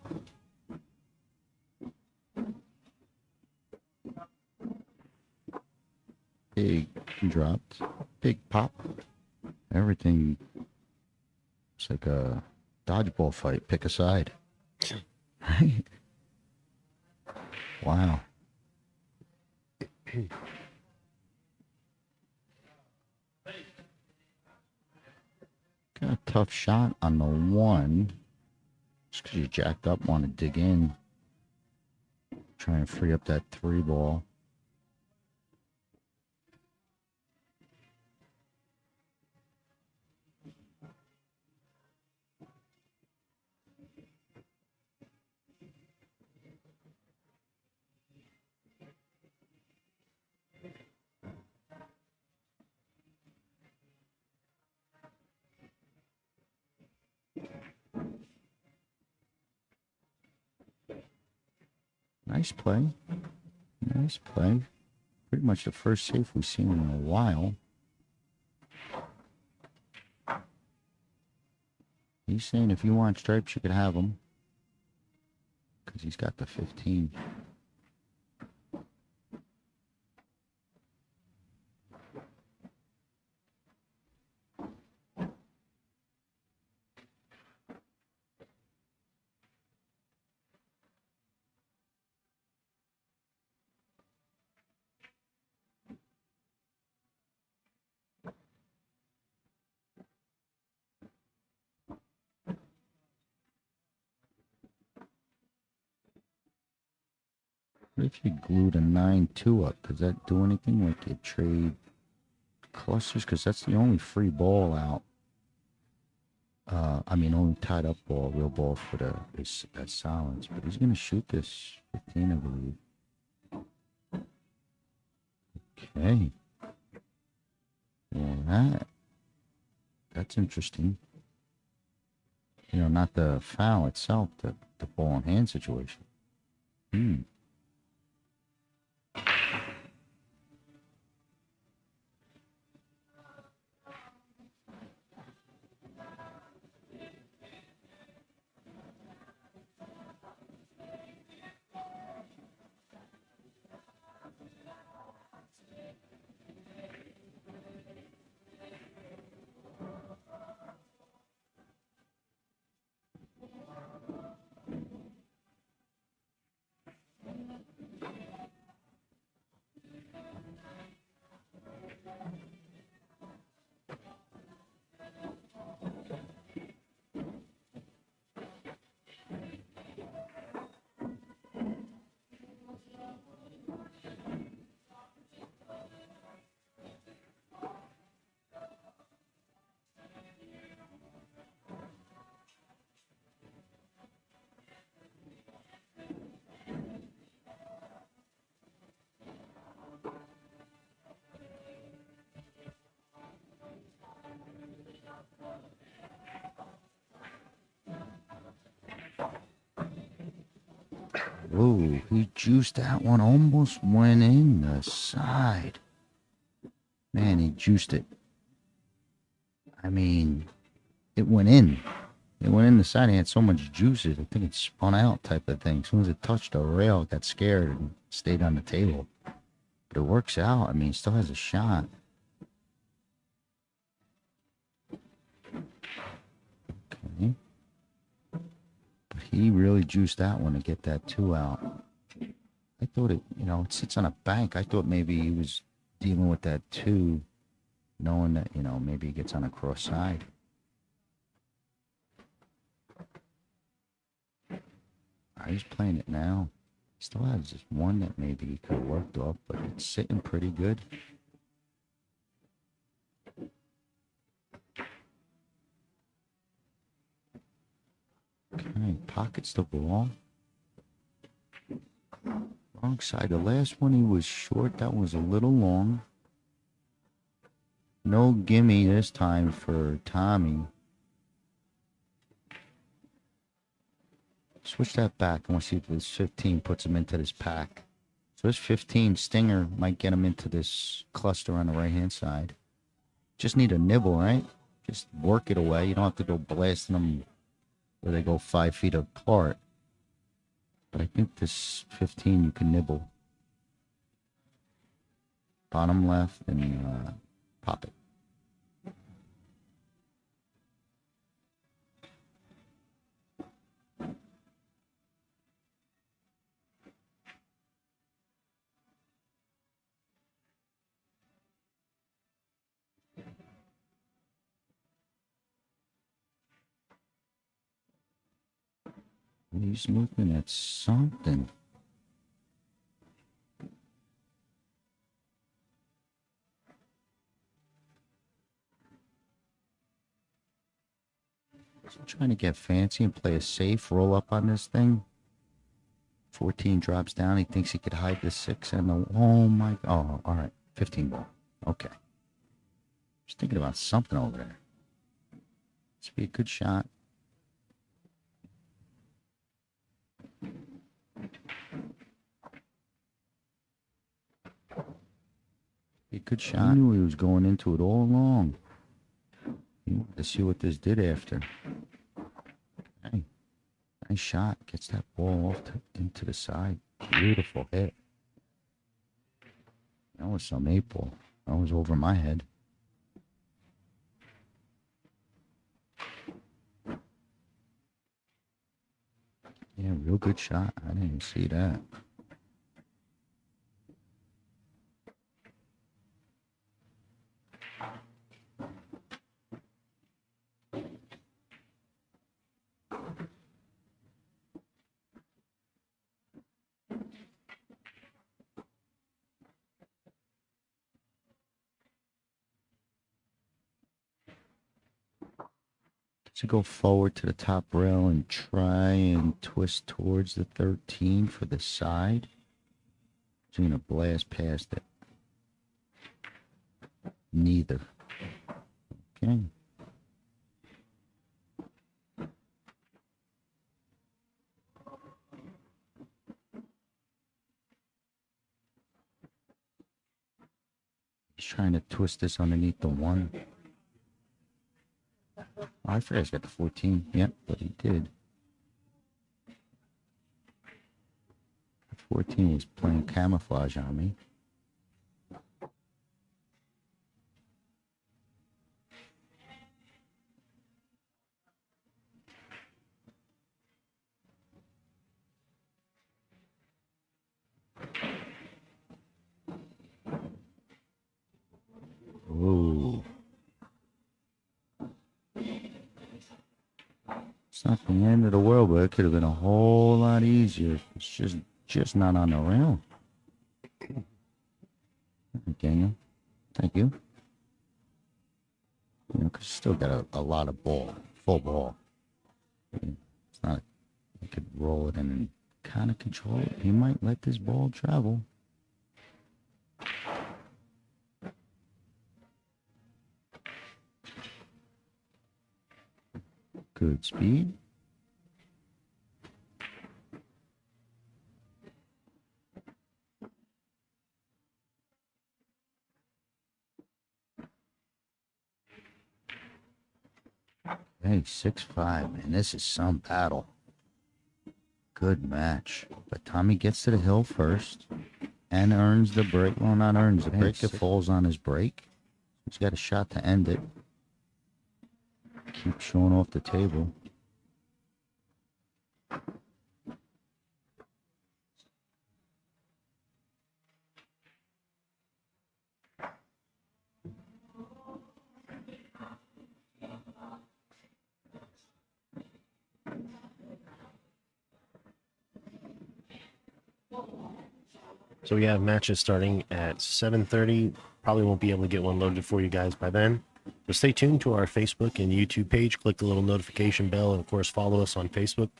S2: Big dropped. Big pop. Everything. It's like a dodgeball fight. Pick a side. Wow. Got a tough shot on the 1. Just because you jacked up, want to dig in. Try and free up that 3 ball. Nice play. Nice play. Pretty much the first safe we've seen in a while. He's saying if you want stripes, you could have them. because he's got the 15. What if you glued a 9-2 up? Does that do anything? Like you trade clusters? Because that's the only free ball out. I mean, only tied up ball, real ball for the is silence. But he's going to shoot this 15, I believe. Okay. Well, that's interesting. You know, not the foul itself, the ball in hand situation. Whoa, he juiced that one. Almost went in the side. Man, he juiced it. I mean, it went in. It went in the side. He had so much juices. I think it spun out type of thing. As soon as it touched the rail, it got scared and stayed on the table. But it works out. I mean, he still has a shot. Okay. But he really juiced that one to get that 2 out. I thought it, you know, it sits on a bank. I thought maybe he was dealing with that 2, knowing that, you know, maybe he gets on a cross side. He's playing it now. Still has just one that maybe he could have worked off, but it's sitting pretty good. Okay, pockets the ball. Wrong side. The last one he was short. That was a little long. No gimme this time for Tommy. Switch that back. I want to see if this 15 puts him into this pack. So this 15 stinger might get him into this cluster on the right-hand side. Just need a nibble, right? Just work it away. You don't have to go blasting them where they go 5 feet apart. But I think this 15 you can nibble. Bottom left and pop it. He's looking at something. Is he trying to get fancy and play a safe roll up on this thing? 14 drops down. He thinks he could hide the 6 and the... Oh, my... Oh, all right. 15 ball. Okay. Just thinking about something over there. This would be a good shot. A good shot. I knew he was going into it all along. He wanted to see what this did after. Okay. Nice shot. Gets that ball off into the side. Beautiful hit. That was some 8-ball. That was over my head. Yeah, real good shot. I didn't even see that. To go forward to the top rail and try and twist towards the 13 for the side. She's going to blast past it. Neither. Okay. He's trying to twist this underneath the 1. Oh, I forgot he's got the 14. Yep, but he did. The 14 was playing camouflage on me. Whoa. It's not the end of the world, but it could have been a whole lot easier. It's just not on the rail. Daniel, thank you. You know, 'cause you still got a lot of ball, full ball. It's not, you could roll it in and kind of control it. He might let this ball travel. Good speed. Hey, 6-5, man. This is some battle. Good match. But Tommy gets to the hill first and earns the break. Well, not earns the break. It falls on his break. He's got a shot to end it. Keep showing off the table.
S1: So we have matches starting at 7:30. Probably won't be able to get one loaded for you guys by then. But stay tuned to our Facebook and YouTube page. Click the little notification bell, and of course, follow us on Facebook.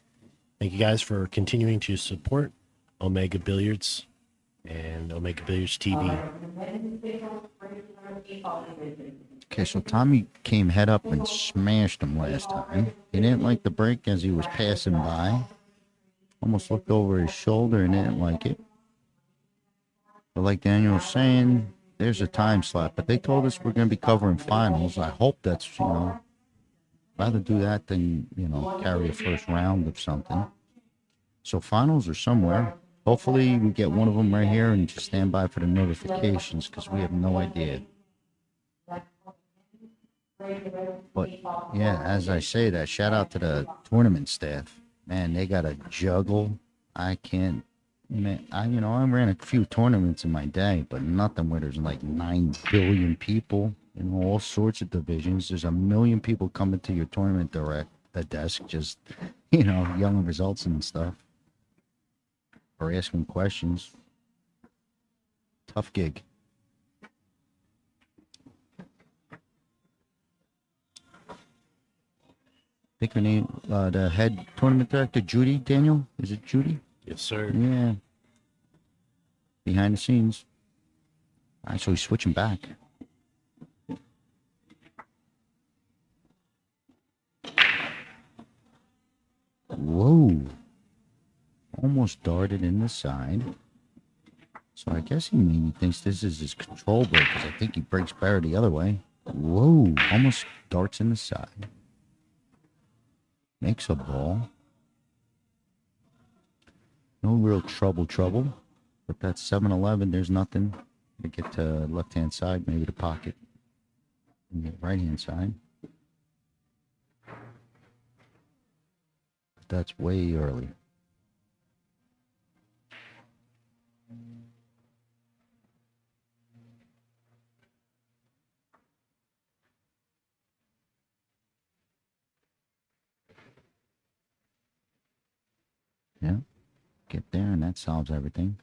S1: Thank you guys for continuing to support Omega Billiards and Omega Billiards TV.
S2: Okay, so Tommy came head up and smashed him last time. He didn't like the break as he was passing by. Almost looked over his shoulder and didn't like it. But like Daniel was saying, there's a time slot. But they told us we're going to be covering finals. I hope that's, rather do that than, carry a first round of something. So finals are somewhere. Hopefully we get one of them right here and just stand by for the notifications because we have no idea. But yeah, as I say that, shout out to the tournament staff. Man, they got to juggle. I can't. Man, I ran a few tournaments in my day, but nothing where there's like 9 billion people in all sorts of divisions. There's 1 million people coming to your tournament the desk, just, yelling results and stuff. Or asking questions. Tough gig. I think her name, the head tournament director, Judy, Daniel? Is it Judy?
S1: Yes, sir.
S2: Yeah. Behind the scenes. All right, so he's switching back. Whoa. Almost darted in the side. So I guess he maybe thinks this is his control break, because I think he breaks better the other way. Whoa. Almost darts in the side. Makes a ball. No real trouble. But that 7-11, there's nothing. To get to left-hand side, maybe the pocket. And the right-hand side. That's way early. Yeah. Get there, and that solves everything.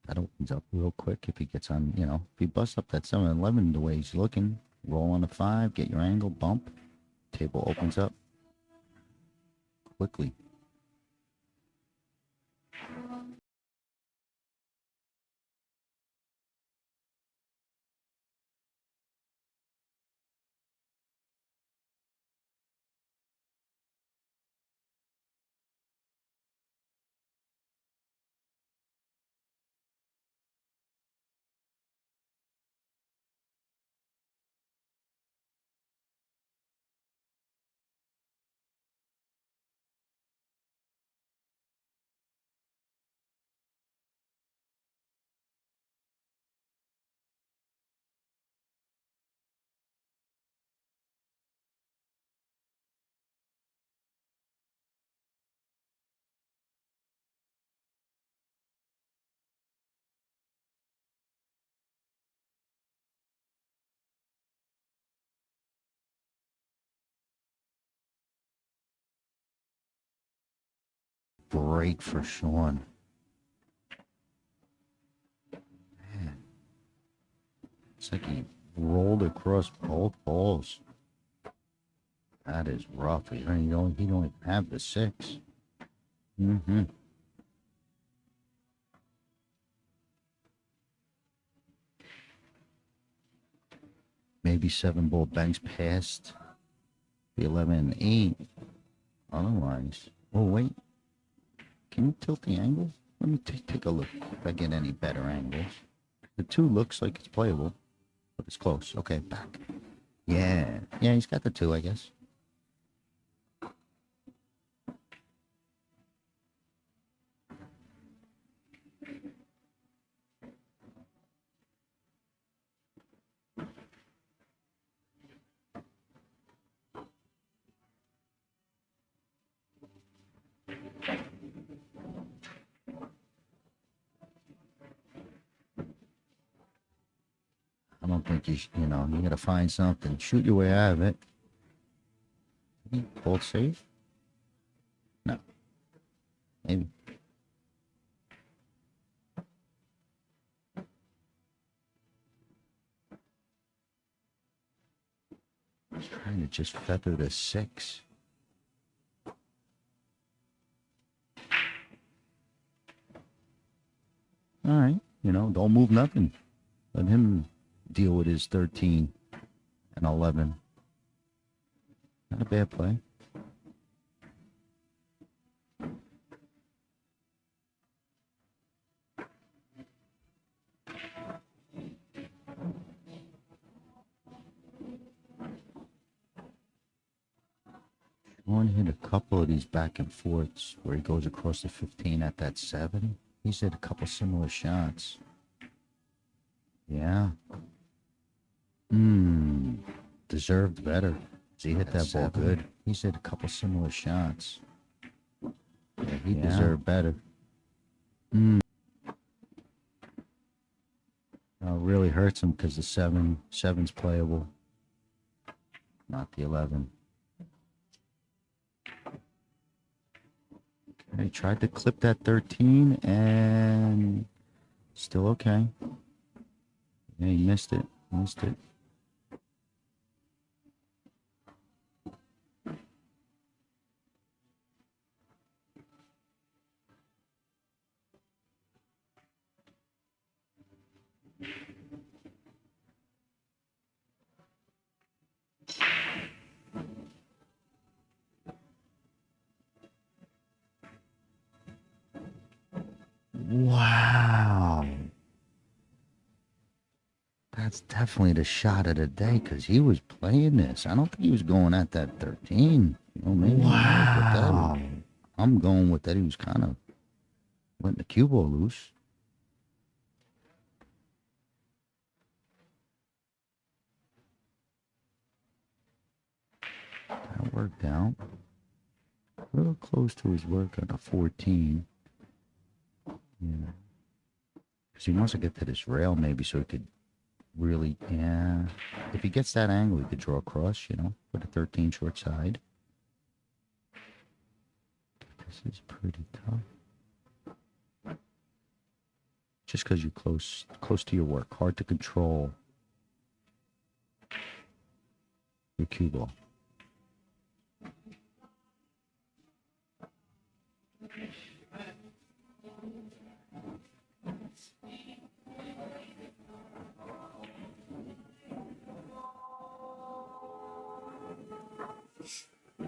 S2: That opens up real quick if he gets on, you know, if he busts up that 7-11 the way he's looking, roll on a 5, get your angle, bump, table opens up quickly. Break for Sean. Man. It's like he rolled across both balls. That is rough. He don't even have the 6. Mm-hmm. Maybe 7-ball banks past the 11 and 8. Otherwise, oh wait, can you tilt the angle? Let me take a look if I get any better angles. The 2 looks like it's playable, but it's close. Okay, back. Yeah, he's got the 2, I guess. I don't think you gotta find something. Shoot your way out of it. Hold safe? No. Maybe. I was trying to just feather the 6. All right. Don't move nothing. Let him deal with his 13 and 11. Not a bad play. Sean hit a couple of these back and forths where he goes across the 15 at that 7. He's hit a couple similar shots. Yeah. Deserved better. He hit that ball good. He's hit a couple similar shots. Yeah, he deserved better. Really hurts him because the 7's playable. Not the 11. Okay, tried to clip that 13 and still okay. Yeah, he missed it. Wow. That's definitely the shot of the day because he was playing this. I don't think he was going at that 13. Maybe. Wow. I'm going with that. He was kind of letting the cue ball loose. That worked out. A little close to his work on a 14. Yeah. Because he wants to get to this rail maybe so he could really, yeah. If he gets that angle, he could draw across, you know, with a 13 short side. This is pretty tough. Just because you're close to your work. Hard to control your cue ball.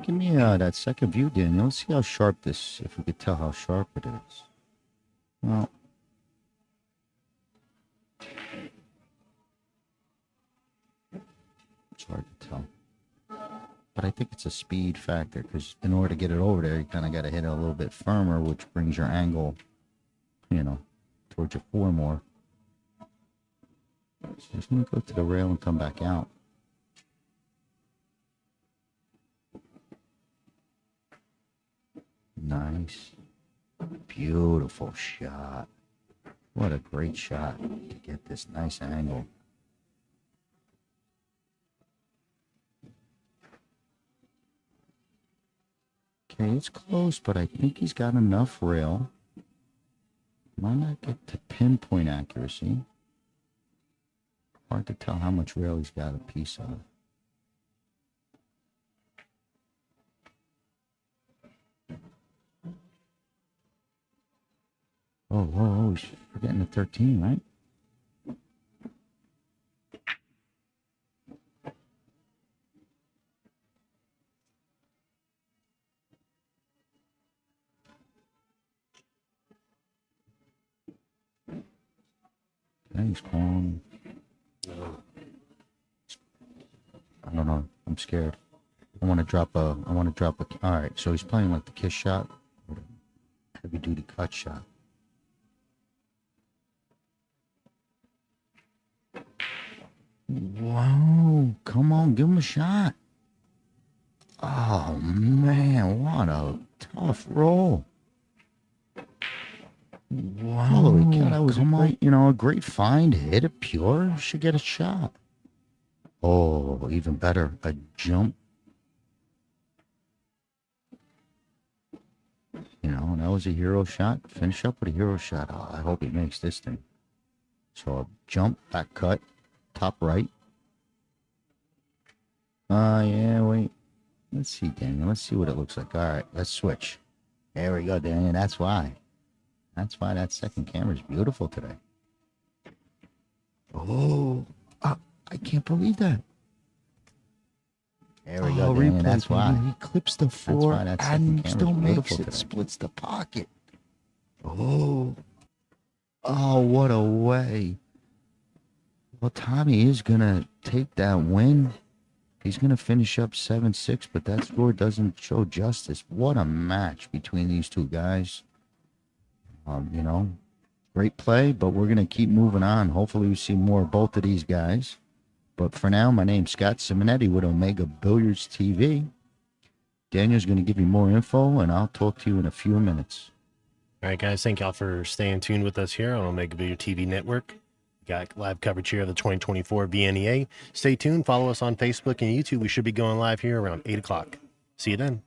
S2: Give me that second view, Daniel. Let's see how sharp this, if we could tell how sharp it is. Well, it's hard to tell. But I think it's a speed factor, because in order to get it over there, you kind of got to hit it a little bit firmer, which brings your angle, you know, towards your 4 more. So just going to go to the rail and come back out. Nice. Beautiful shot. What a great shot to get this nice angle. Okay, it's close, but I think he's got enough rail. Might not get to pinpoint accuracy. Hard to tell how much rail he's got a piece of. Oh, whoa, we're getting to 13, right? Thanks, calling. I don't know. I'm scared. I want to drop a. All right, so he's playing like the kiss shot, heavy duty cut shot. Whoa, come on, give him a shot. Oh, man, what a tough roll. Wow, holy cow, that was a great find. Hit it pure, should get a shot. Oh, even better, a jump. You know, that was a hero shot. Finish up with a hero shot. Oh, I hope he makes this thing. So a jump, back cut. Top right. Yeah, wait. Let's see, Daniel. Let's see what it looks like. All right, let's switch. There we go, Daniel. That's why. That's why that second camera is beautiful today. Oh, I can't believe that. There we go, Daniel. That's why.
S1: He clips the 4 and still makes it.
S2: Splits the pocket. Oh, what a way. Well, Tommy is going to take that win. He's going to finish up 7-6, but that score doesn't show justice. What a match between these two guys. You know, great play, but we're going to keep moving on. Hopefully we see more of both of these guys. But for now, my name's Scott Simonetti with Omega Billiards TV. Daniel's going to give you more info, and I'll talk to you in a few minutes.
S1: All right, guys, thank y'all for staying tuned with us here on Omega Billiard TV Network. Got live coverage here of the 2024 VNEA. Stay tuned. Follow us on Facebook and YouTube. We should be going live here around 8 o'clock. See you then.